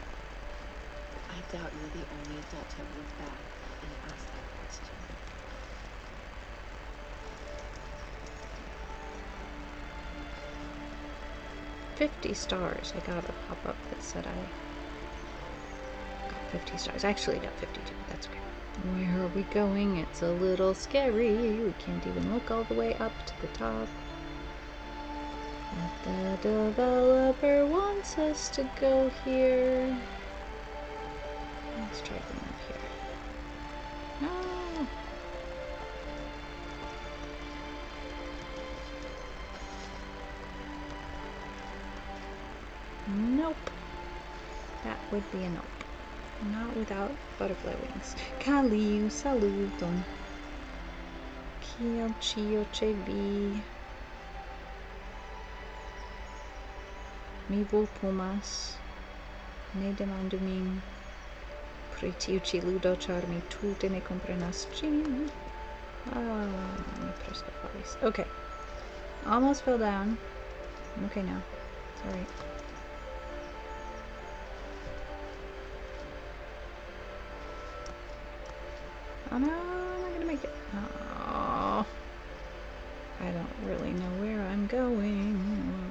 I doubt you're the only adult to have looked back and asked that question. $50. I got a pop-up that said I got 50 stars. Actually, I got 52. That's okay. Where are we going? It's a little scary. We can't even look all the way up to the top. But the developer wants us to go here. Let's try to move here. No! Nope. That would be a nope. Not without butterfly wings. Kaliu saluton. Kiel cio ce vi. Mi vulpumas. Ne demandu min. Pri tiu ci ludo, char mi tute ne comprenas cin. Mi presto falis. Okay. Almost fell down. I'm okay now. It's alright. Oh no, I'm not gonna make it. Oh, I don't really know where I'm going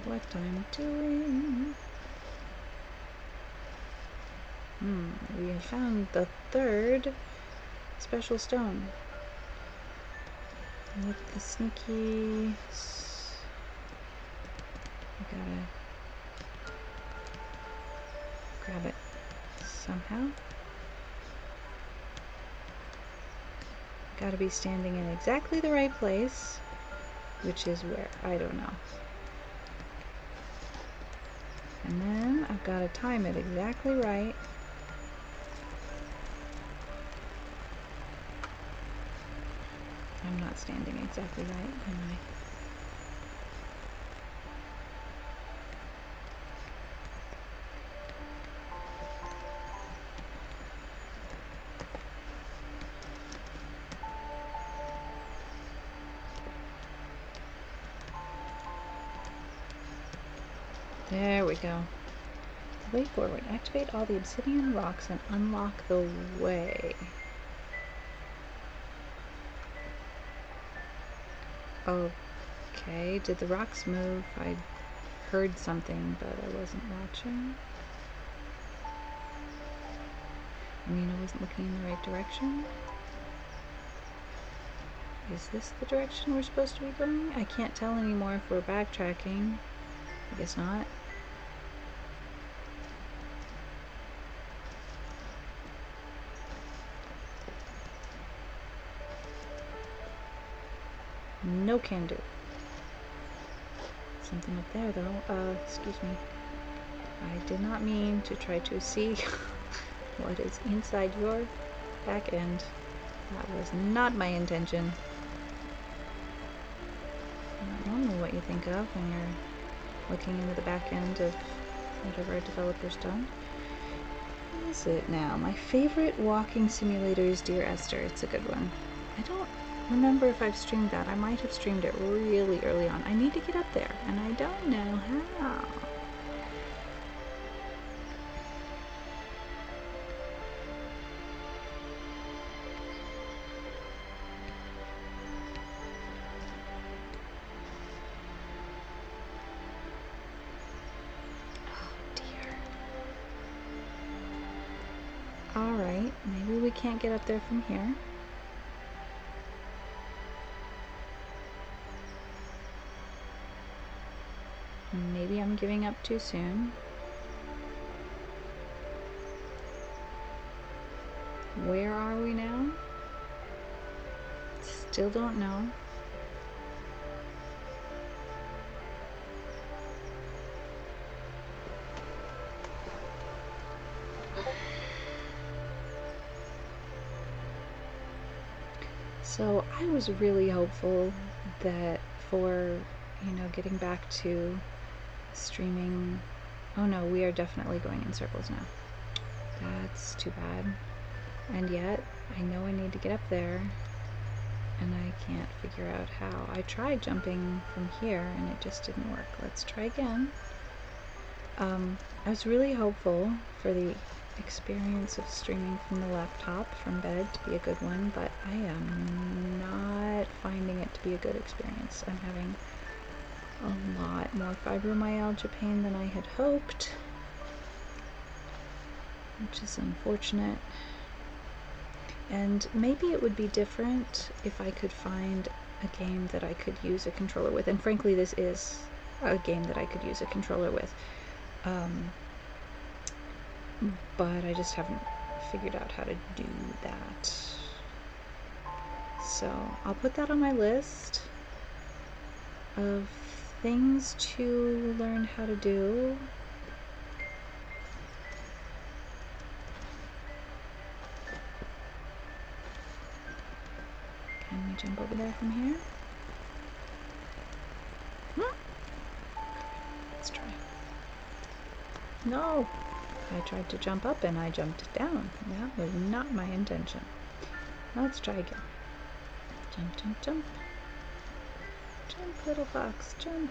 or what I'm doing. We have found the third special stone. With the sneaky... I gotta grab it somehow. Gotta be standing in exactly the right place, which is where? I don't know. And then I've got to time it exactly right. I'm not standing exactly right, am I? There we go. The way forward. Activate all the obsidian rocks and unlock the way. Okay, did the rocks move? I heard something, but I wasn't watching. I mean, I wasn't looking in the right direction. Is this the direction we're supposed to be going? I can't tell anymore if we're backtracking. I guess not. No can do. something up there, though. Excuse me. I did not mean to try to see what is inside your back end. That was not my intention. I don't know what you think of when you're looking into the back end of whatever a developer's done. What is it now? My favorite walking simulator is Dear Esther. It's a good one. I don't remember if I've streamed that. I might have streamed it really early on. I need to get up there, and I don't know how. Alright, maybe we can't get up there from here. Maybe I'm giving up too soon. Where are we now? Still don't know. So I was really hopeful that for, getting back to streaming. Oh no, we are definitely going in circles now. That's too bad. And yet, I know I need to get up there, and I can't figure out how. I tried jumping from here, and it just didn't work. Let's try again. I was really hopeful for the experience of streaming from the laptop from bed to be a good one, but I am not finding it to be a good experience. I'm having a lot more fibromyalgia pain than I had hoped, which is unfortunate. And maybe it would be different if I could find a game that I could use a controller with, and frankly this is a game that I could use a controller with. But I just haven't figured out how to do that. So I'll put that on my list of things to learn how to do. Can we jump over there from here? Let's try. No! I tried to jump up and I jumped down. That was not my intention. Let's try again. Jump, jump, jump. Jump, little fox, jump.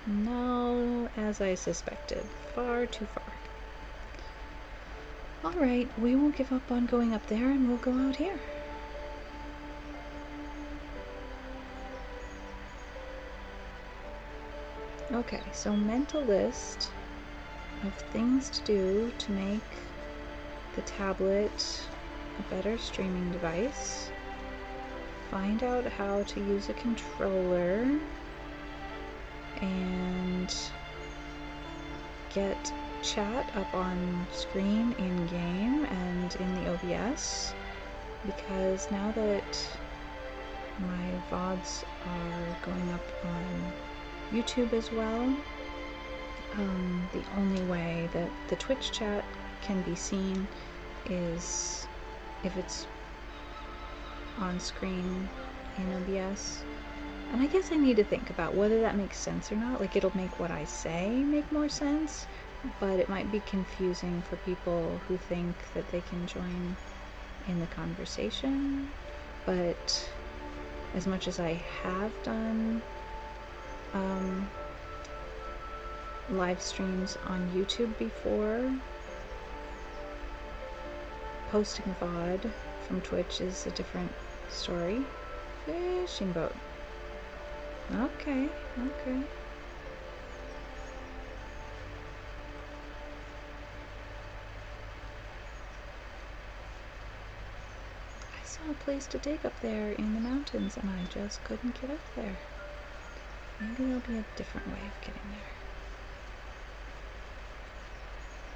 No, as I suspected. Far too far. Alright, we won't give up on going up there and we'll go out here. Okay, so mental list of things to do to make the tablet a better streaming device. Find out how to use a controller and get chat up on screen in game and in the OBS, because now that my VODs are going up on YouTube as well, the only way that the Twitch chat can be seen is if it's on screen in OBS. And I guess I need to think about whether that makes sense or not. Like, it'll make what I say make more sense, but it might be confusing for people who think that they can join in the conversation. But as much as I have done live streams on YouTube before, posting a VOD from Twitch is a different story. Fishing boat. Okay, okay. I saw a place to dig up there in the mountains and I just couldn't get up there. Maybe there'll be a different way of getting there.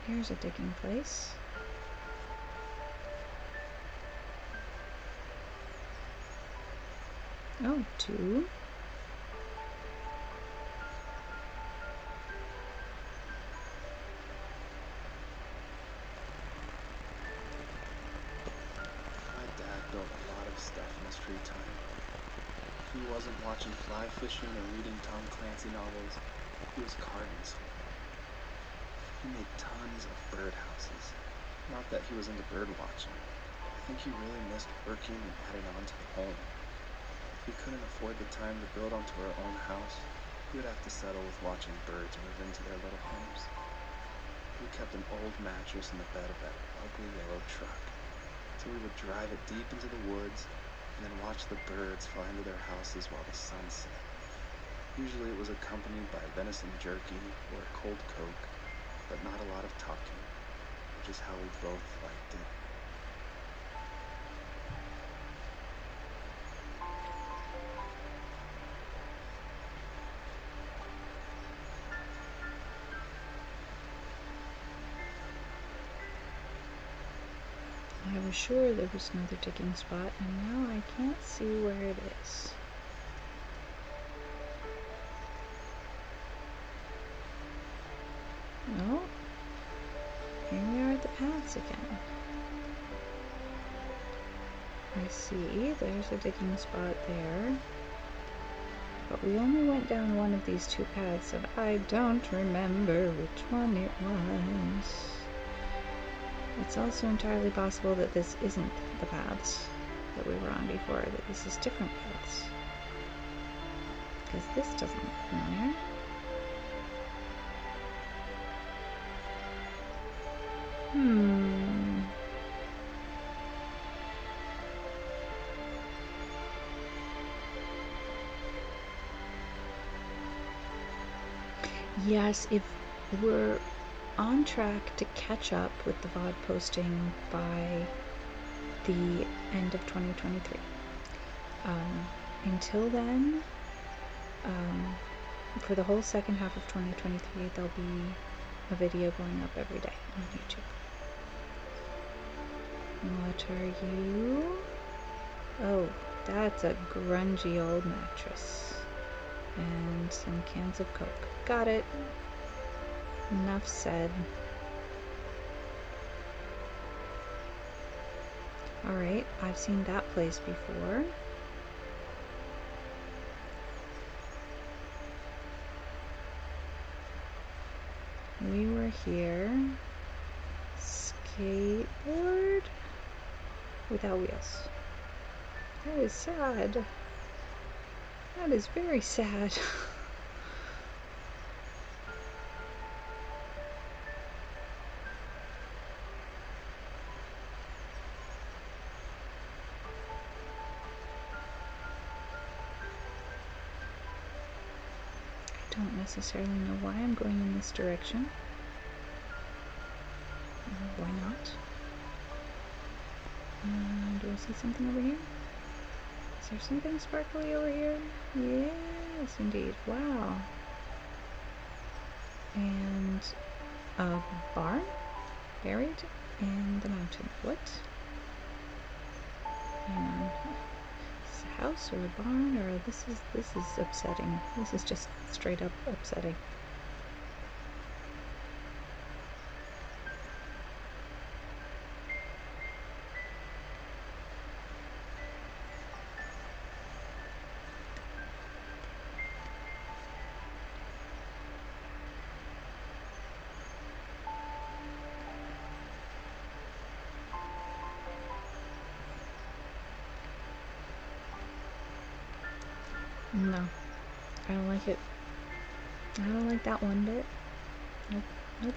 Here's a digging place. Oh, 2. My dad built a lot of stuff in his free time. If he wasn't watching fly fishing or reading Tom Clancy novels, he was carving something. He made tons of birdhouses. Not that he was into bird watching. I think he really missed working and adding on to the home. If we couldn't afford the time to build onto our own house, we would have to settle with watching birds move into their little homes. We kept an old mattress in the bed of that ugly yellow truck, so we would drive it deep into the woods and then watch the birds fly into their houses while the sun set. Usually it was accompanied by venison jerky or a cold Coke, but not a lot of talking, which is how we both liked it. I was sure there was another digging spot, and now I can't see where it is. Oh, here we are at the paths again. I see, there's a digging spot there. But we only went down one of these 2 paths, and I don't remember which one it was. It's also entirely possible that this isn't the paths that we were on before, that this is different paths. Because this doesn't look familiar. Yes, if we're on track to catch up with the VOD posting by the end of 2023. Until then, for the whole second half of 2023, there'll be a video going up every day on YouTube. What are you? Oh, that's a grungy old mattress. And some cans of Coke. Got it. Enough said. Alright, I've seen that place before. We were here. Skateboard? Without wheels. That is sad. That is very sad. I don't necessarily know why I'm going in this direction. Why not? Do I see something over here? Is there something sparkly over here? Yes, indeed. Wow. And a barn buried in the mountain. What? Hang on. Is this a house or a barn, or this is upsetting. This is just straight up upsetting. No, I don't like it. I don't like that one bit. Nope, nope.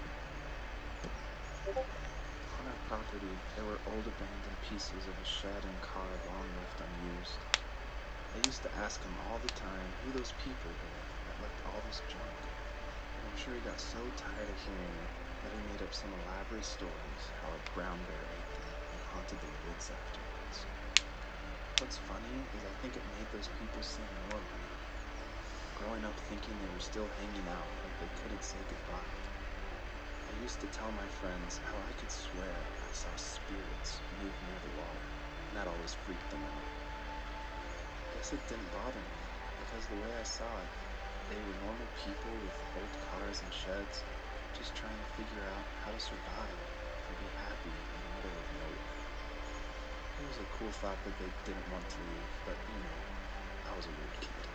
On our property, there were old abandoned pieces of a shed and car long left unused. I used to ask him all the time who those people were that left all this junk. And I'm sure he got so tired of hearing it that he made up some elaborate stories how a brown bear ate them and haunted the woods afterwards. What's funny is I think it made those people seem more real. Growing up thinking they were still hanging out like they couldn't say goodbye. I used to tell my friends how I could swear I saw spirits move near the water, and that always freaked them out. guess it didn't bother me, because the way I saw it, they were normal people with old cars and sheds, just trying to figure out how to survive and be happy in the middle of nowhere. It was a cool thought that they didn't want to leave, but I was a weird kid.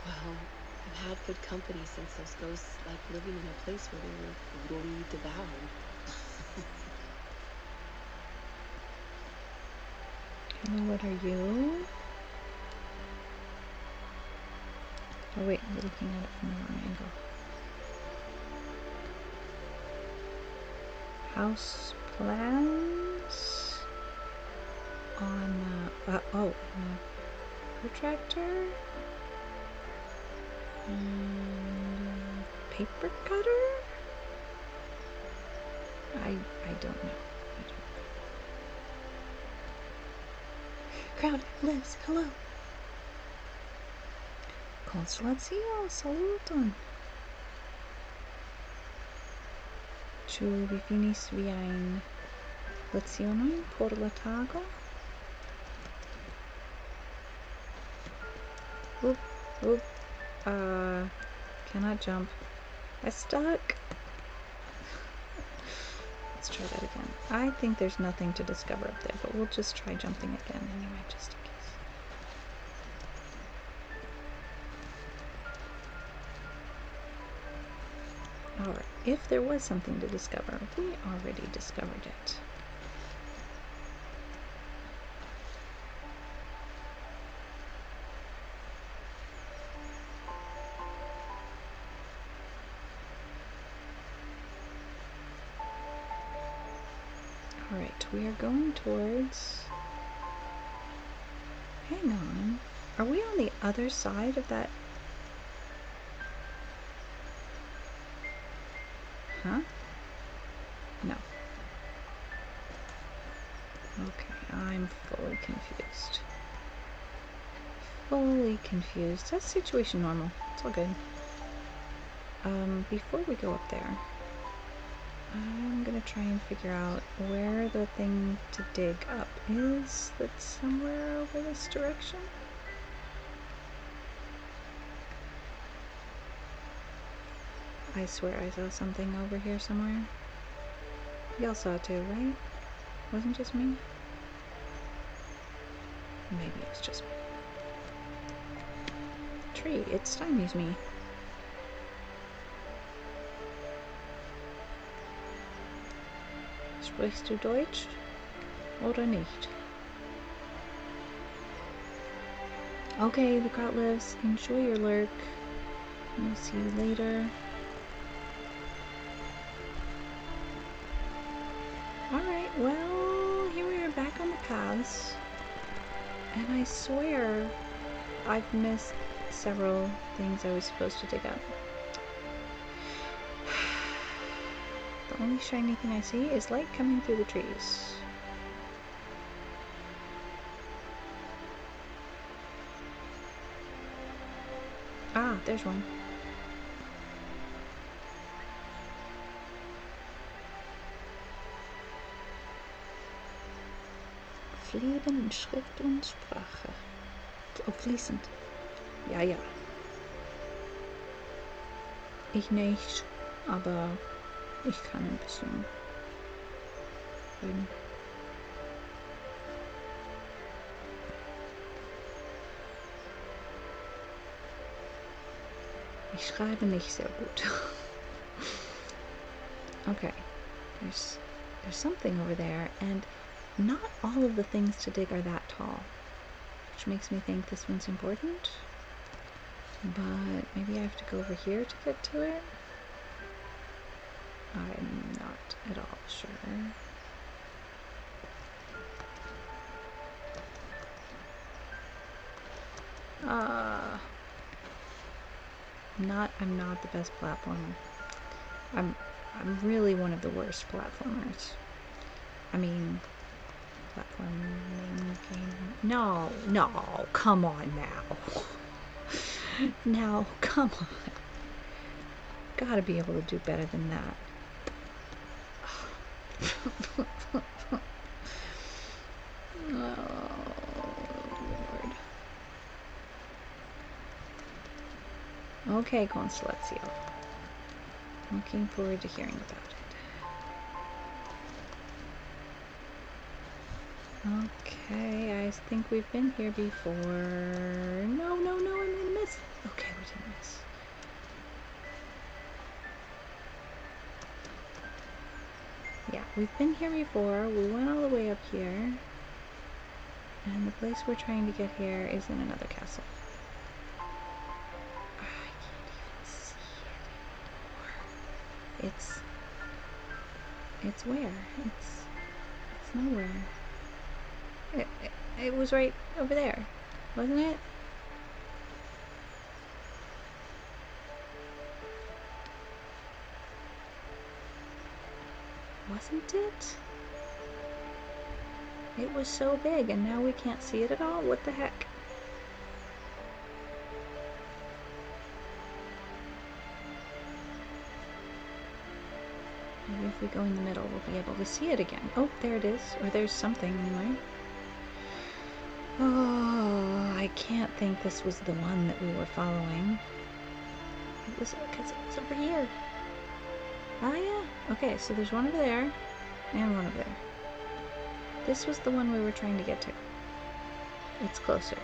Well, you've had good company since those ghosts like living in a place where they were brutally devoured. Hello, what are you? Oh wait, we're looking at it from the wrong angle. House plans on protractor and paper cutter. I don't know. Crowd lives. Hello. Consolation, saluton. Ĉu vi finis viajn lecionojn por la tago? Oop. Cannot jump. I stuck. Let's try that again. I think there's nothing to discover up there, but we'll just try jumping again anyway, just in case. Alright, if there was something to discover, we already discovered it. Alright, we are going towards... Hang on. Are we on the other side of that? Huh? No. Okay, I'm fully confused. That's situation normal. It's all good. Before we go up there, I'm gonna try and figure out where the thing to dig up is that's somewhere over this direction. I swear I saw something over here somewhere. Y'all saw it too, right? Wasn't just me? Maybe it was just me. Tree, it stymies me. Sprichst du Deutsch oder nicht? Okay, the crowd lives. Enjoy your lurk. We'll see you later. Alright, well, here we are back on the paths. And I swear I've missed several things I was supposed to dig up. The only shiny thing I see is light coming through the trees. Ah, there's one. Leben in Schrift und Sprache. Oh, fließend. Ja, ja. Ich nicht, aber ich kann ein bisschen reden. Ich schreibe nicht sehr gut. Okay, there's something over there, and not all of the things to dig are that tall, which makes me think this one's important. But maybe I have to go over here to get to it? I'm not at all sure. I'm not the best platformer. I'm really one of the worst platformers. I mean, platforming game. No, come on now. Now, come on. Gotta be able to do better than that. Oh, Lord. Okay, Constellazio. Looking forward to hearing about it. Okay, I think we've been here before. No, no, no, I made a miss. Okay, we didn't miss. Yeah, we've been here before. We went all the way up here. And the place we're trying to get here is in another castle. I can't even see it anymore. It's where? It's nowhere. It was right over there, wasn't it? Wasn't it? It was so big and now we can't see it at all? What the heck? Maybe if we go in the middle we'll be able to see it again. Oh, there it is. Or there's something anyway. Oh, I can't think this was the one that we were following. It was because it was over here. Oh yeah. Okay, so there's one over there and one over there. This was the one we were trying to get to. It's closer.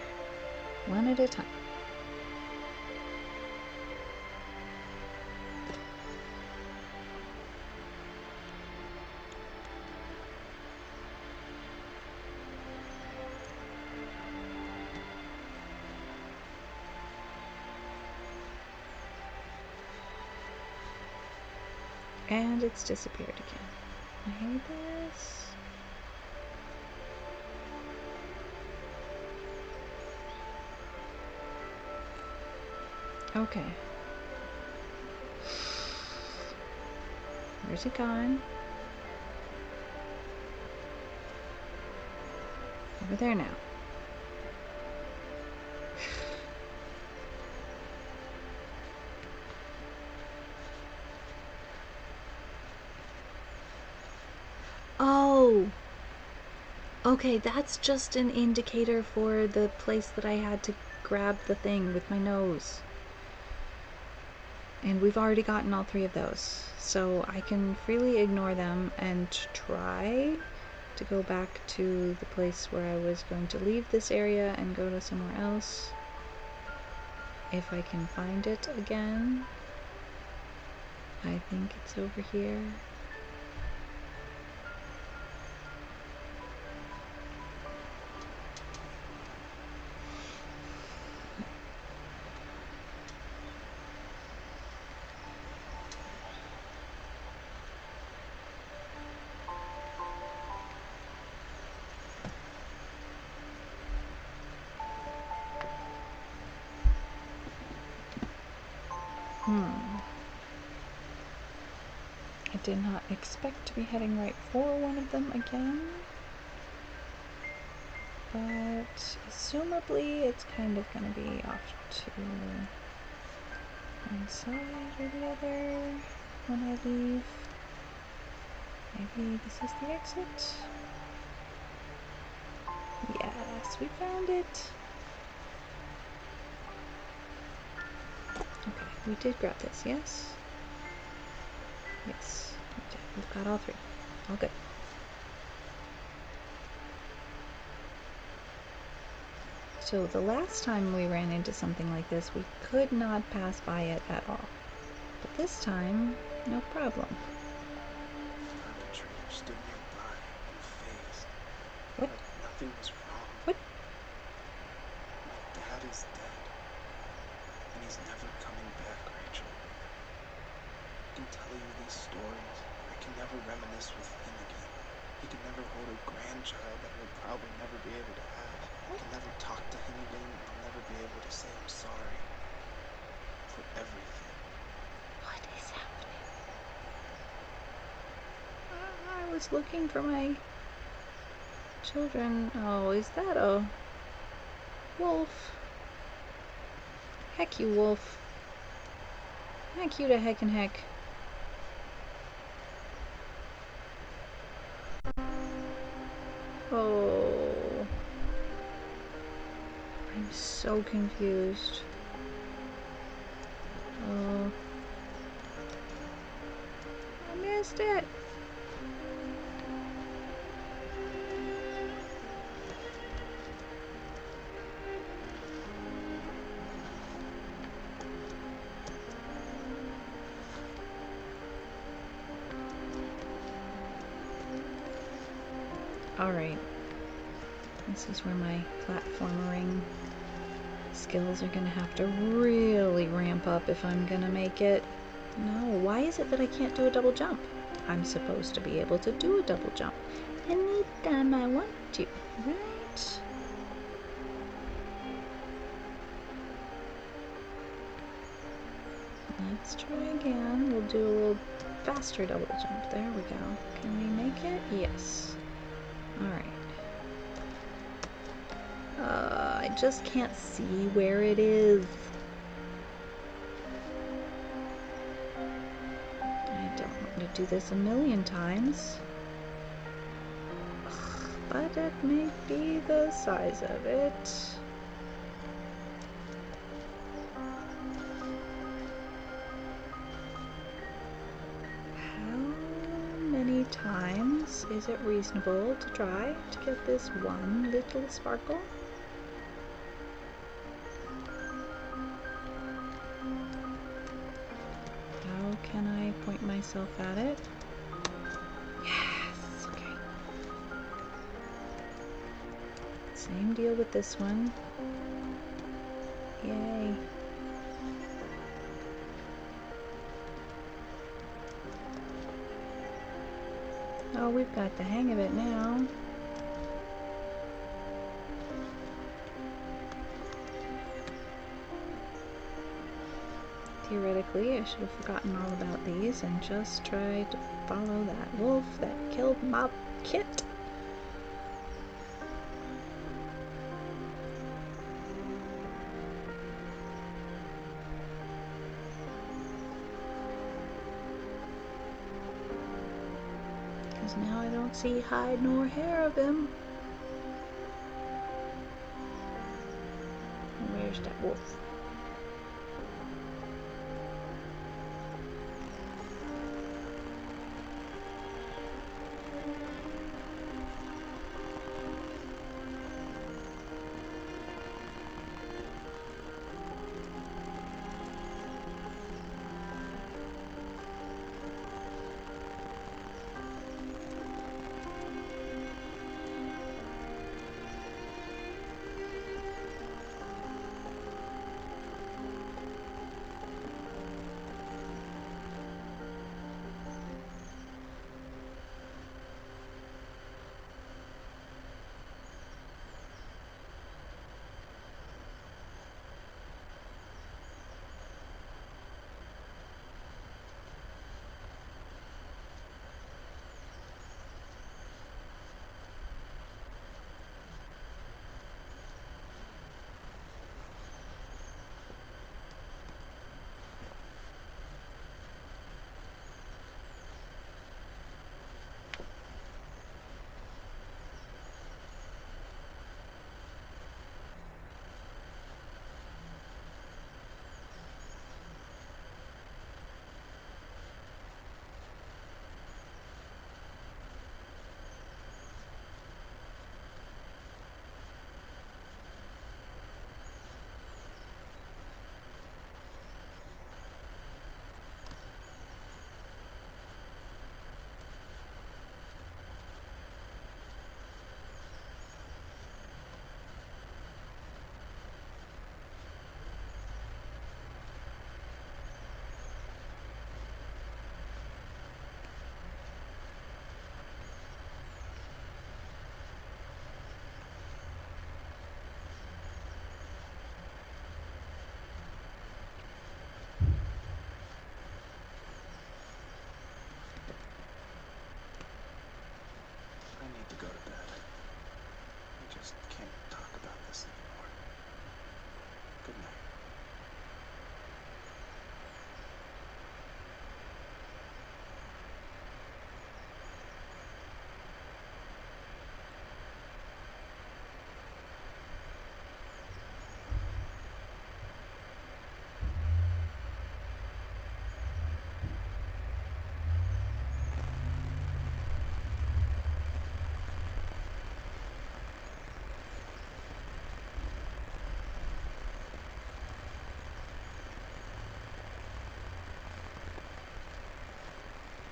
One at a time. And it's disappeared again. I hate this. Okay. Where's it gone? Over there now. Oh! Okay, that's just an indicator for the place that I had to grab the thing with my nose. And we've already gotten all three of those. So I can freely ignore them and try to go back to the place where I was going to leave this area and go to somewhere else. If I can find it again. I think it's over here. I did not expect to be heading right for one of them again. But assumably it's kind of going to be off to one side or the other when I leave. Maybe this is the exit? Yes, we found it! Okay, we did grab this, yes? Yes, we did. We've got all three. All good. So the last time we ran into something like this, we could not pass by it at all. But this time, no problem. Found a tree stood nearby and phased. What? Like nothing was wrong. What? My dad is dead. And he's never coming back, Rachel. I can tell you these stories. I can never reminisce with him again. He can never hold a grandchild that we'll probably never be able to have. I can never talk to him again. I'll never be able to say I'm sorry. For everything. What is happening? I was looking for my children. Oh, is that a wolf? Heck you, wolf. Heck you to heck and heck. Oh. I'm so confused. missed it. Alright. This is where my platforming skills are gonna have to really ramp up if I'm gonna make it. No, why is it that I can't do a double jump? I'm supposed to be able to do a double jump anytime I want to, right? Let's try again. We'll do a little faster double jump. There we go. Can we make it? Yes. Alright. I just can't see where it is. I don't want to do this a million times. But it may be the size of it. How many times is it reasonable to try to get this one little sparkle? How can I point myself at it? Yes, okay. Same deal with this one. Yay. Oh, we've got the hang of it now. Theoretically, I should have forgotten all about these and just tried to follow that wolf that killed my kit. Because now I don't see hide nor hair of him. Where's that wolf?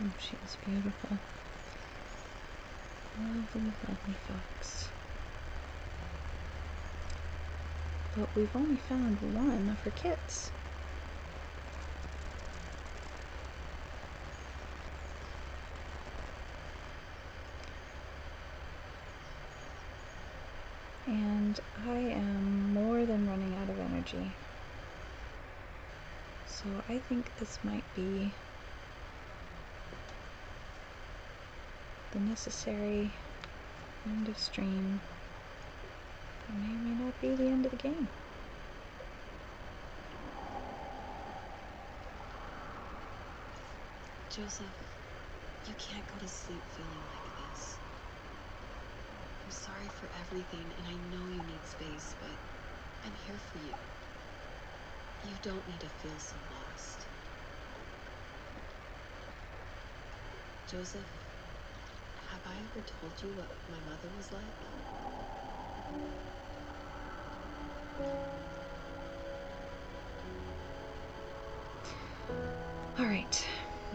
Oh, she is beautiful. Lovely, lovely fox. But we've only found one of her kits. And I am more than running out of energy. So I think this might be the necessary end of stream. It may or may not be the end of the game. Joseph, you can't go to sleep feeling like this. I'm sorry for everything, and I know you need space, but I'm here for you. You don't need to feel so lost. Joseph, have I ever told you what my mother was like? Alright,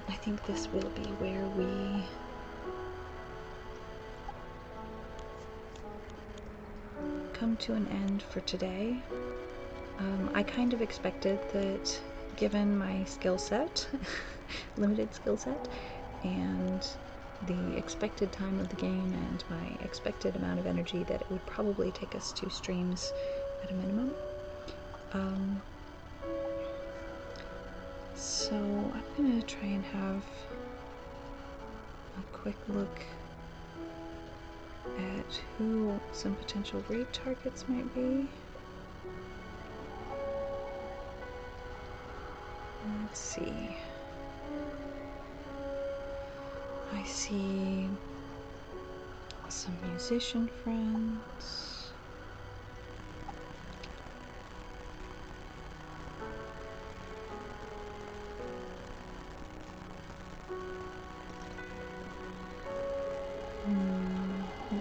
I think this will be where we come to an end for today. I kind of expected that, given my skill set, limited skill set, and the expected time of the game and my expected amount of energy, that it would probably take us 2 streams at a minimum. So I'm gonna try and have a quick look at who some potential raid targets might be. Let's see. I see some musician friends.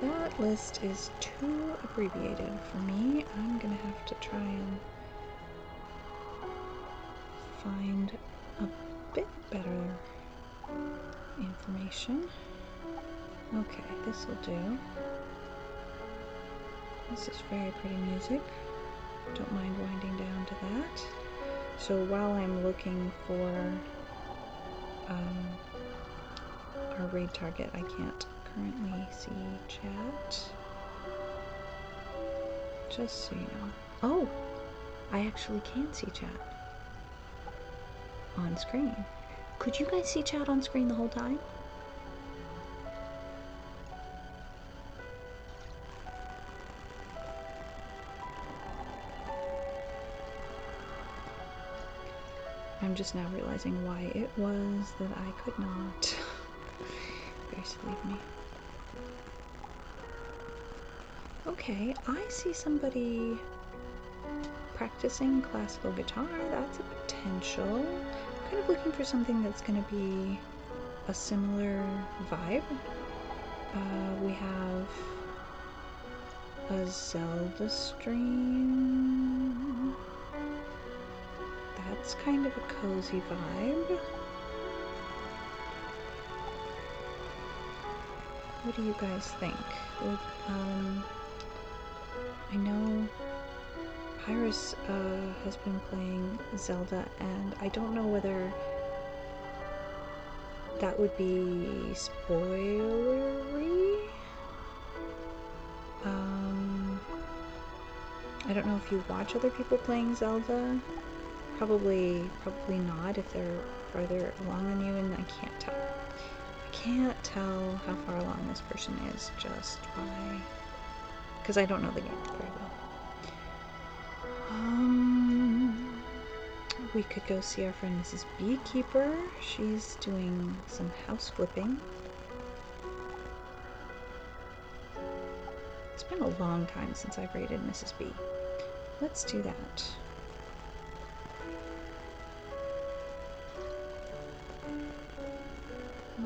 That list is too abbreviated for me. I'm gonna have to try and find a bit better information. Okay, this will do. This is very pretty music. Don't mind winding down to that. So while I'm looking for our raid target, I can't currently see chat. Just so you know. Oh! I actually can see chat on screen. Could you guys see chat on screen the whole time? I'm just now realizing why it was that I could not. Very silly of me. Okay, I see somebody practicing classical guitar. That's a potential. I'm kind of looking for something that's going to be a similar vibe. We have a Zelda stream. That's kind of a cozy vibe. What do you guys think? I know Iris has been playing Zelda, and I don't know whether that would be spoilery. I don't know if you watch other people playing Zelda. Probably not if they're farther along than you, and I can't tell. I can't tell how far along this person is just by, because I don't know the game very well. We could go see our friend Mrs. Beekeeper. She's doing some house flipping. It's been a long time since I've raided Mrs. B. Let's do that.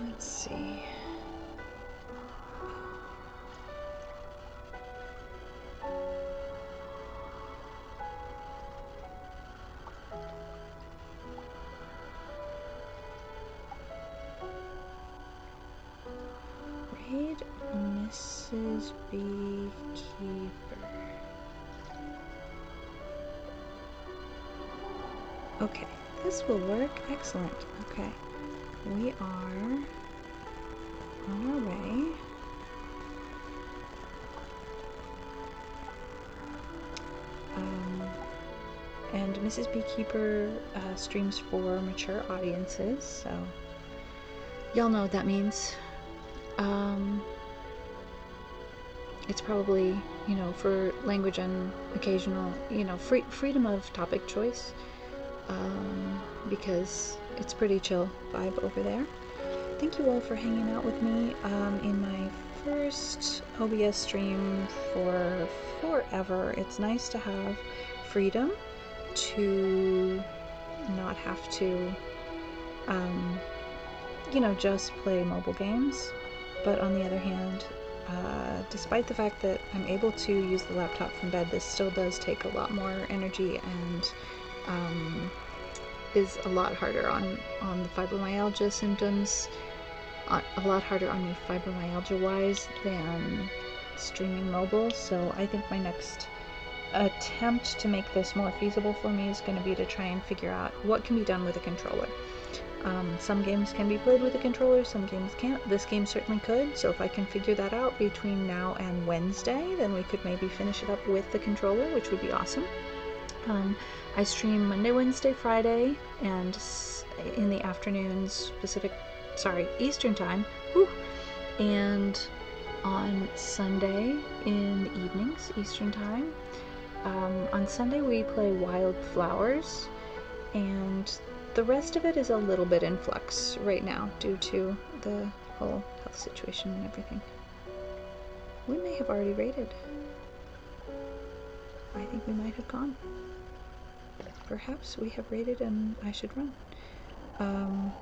Let's see. Mrs. Beekeeper. Okay, this will work. Excellent. Okay, we are on our way. And Mrs. Beekeeper streams for mature audiences, so y'all know what that means. It's probably, you know, for language and occasional, you know, freedom of topic choice, because it's pretty chill vibe over there. Thank you all for hanging out with me in my first OBS stream for forever. It's nice to have freedom to not have to, you know, just play mobile games. But on the other hand, despite the fact that I'm able to use the laptop from bed, this still does take a lot more energy and is a lot harder on the fibromyalgia symptoms, a lot harder on me fibromyalgia wise than streaming mobile. So I think my next attempt to make this more feasible for me is going to be to try and figure out what can be done with a controller. Some games can be played with a controller, some games can't. This game certainly could, so if I can figure that out between now and Wednesday, then we could maybe finish it up with the controller, which would be awesome. I stream Monday, Wednesday, Friday, and in the afternoons, Eastern time, and on Sunday in the evenings, Eastern time. On Sunday we play Wild Flowers, and the rest of it is a little bit in flux right now due to the whole health situation and everything. We may have already raided. I think we might have gone. Perhaps we have raided and I should run. I'm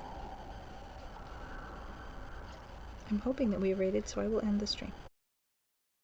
hoping that we have raided, so I will end the stream.